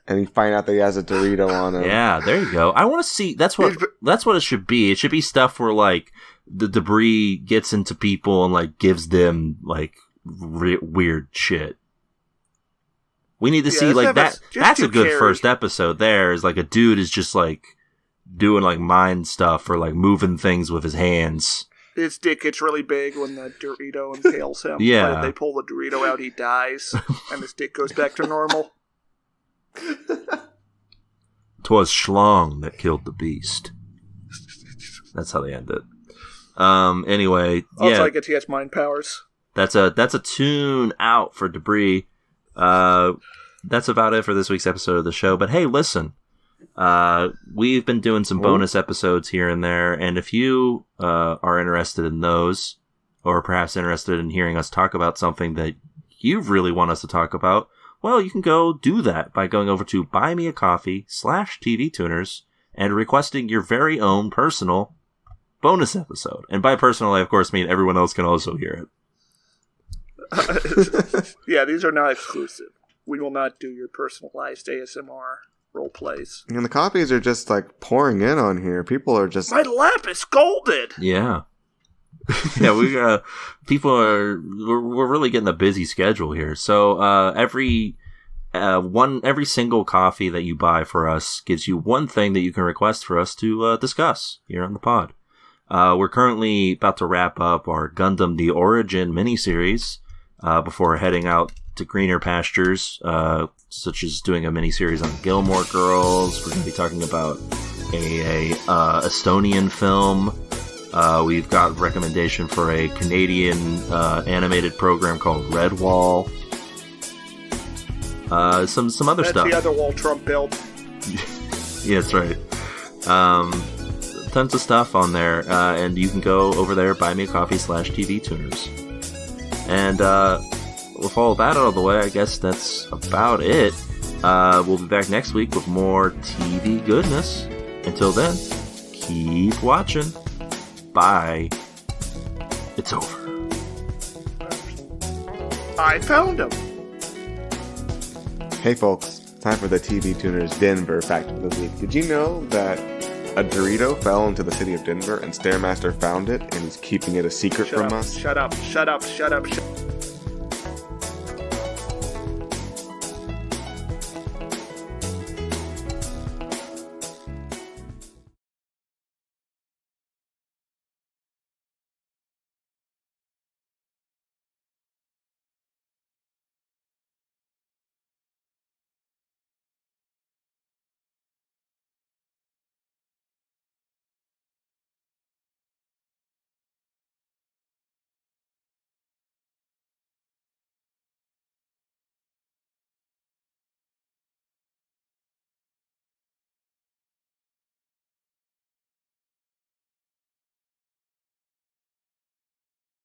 and you find out that he has a Dorito on him. Yeah, there you go. I want to see. That's what it should be. It should be stuff where like the Debris gets into people and like gives them like weird shit. We need to see like that. That's a good first episode. There is like a dude is just like doing like mind stuff or like moving things with his hands. His dick gets really big when the Dorito impales him. Yeah. But if they pull the Dorito out, he dies, and his dick goes back to normal. 'Twas Schlong that killed the beast. That's how they end it. Anyway, Also, I get he has mind powers. That's a tune out for Debris. That's about it for this week's episode of the show. But hey, listen, we've been doing some bonus episodes here and there, and if you are interested in those, or perhaps interested in hearing us talk about something that you really want us to talk about, well, you can go do that by going over to buymeacoffee.com/TVTuners and requesting your very own personal bonus episode. And by personal, I of course mean everyone else can also hear it. Yeah, these are not exclusive. We will not do your personalized ASMR role plays. And the copies are just like pouring in on here. People are just... My lap is golden! Yeah. Yeah, we're really getting a busy schedule here. So every single coffee that you buy for us gives you one thing that you can request for us to discuss here on the pod. We're currently about to wrap up our Gundam The Origin miniseries before heading out to greener pastures, such as doing a miniseries on Gilmore Girls. We're going to be talking about a Estonian film. We've got recommendation for a Canadian animated program called Redwall. Some other stuff. That's the other wall Trump built. Yeah, that's right. Tons of stuff on there, and you can go over there, buymeacoffee.com/TVTuners. And with all that out of the way, I guess that's about it. We'll be back next week with more TV goodness. Until then, keep watching. Bye. It's over. I found him. Hey folks, time for the TV Tuners Denver fact of the week. Did you know that a Dorito fell into the city of Denver and Stairmaster found it and he's keeping it a secret from us? Shut up.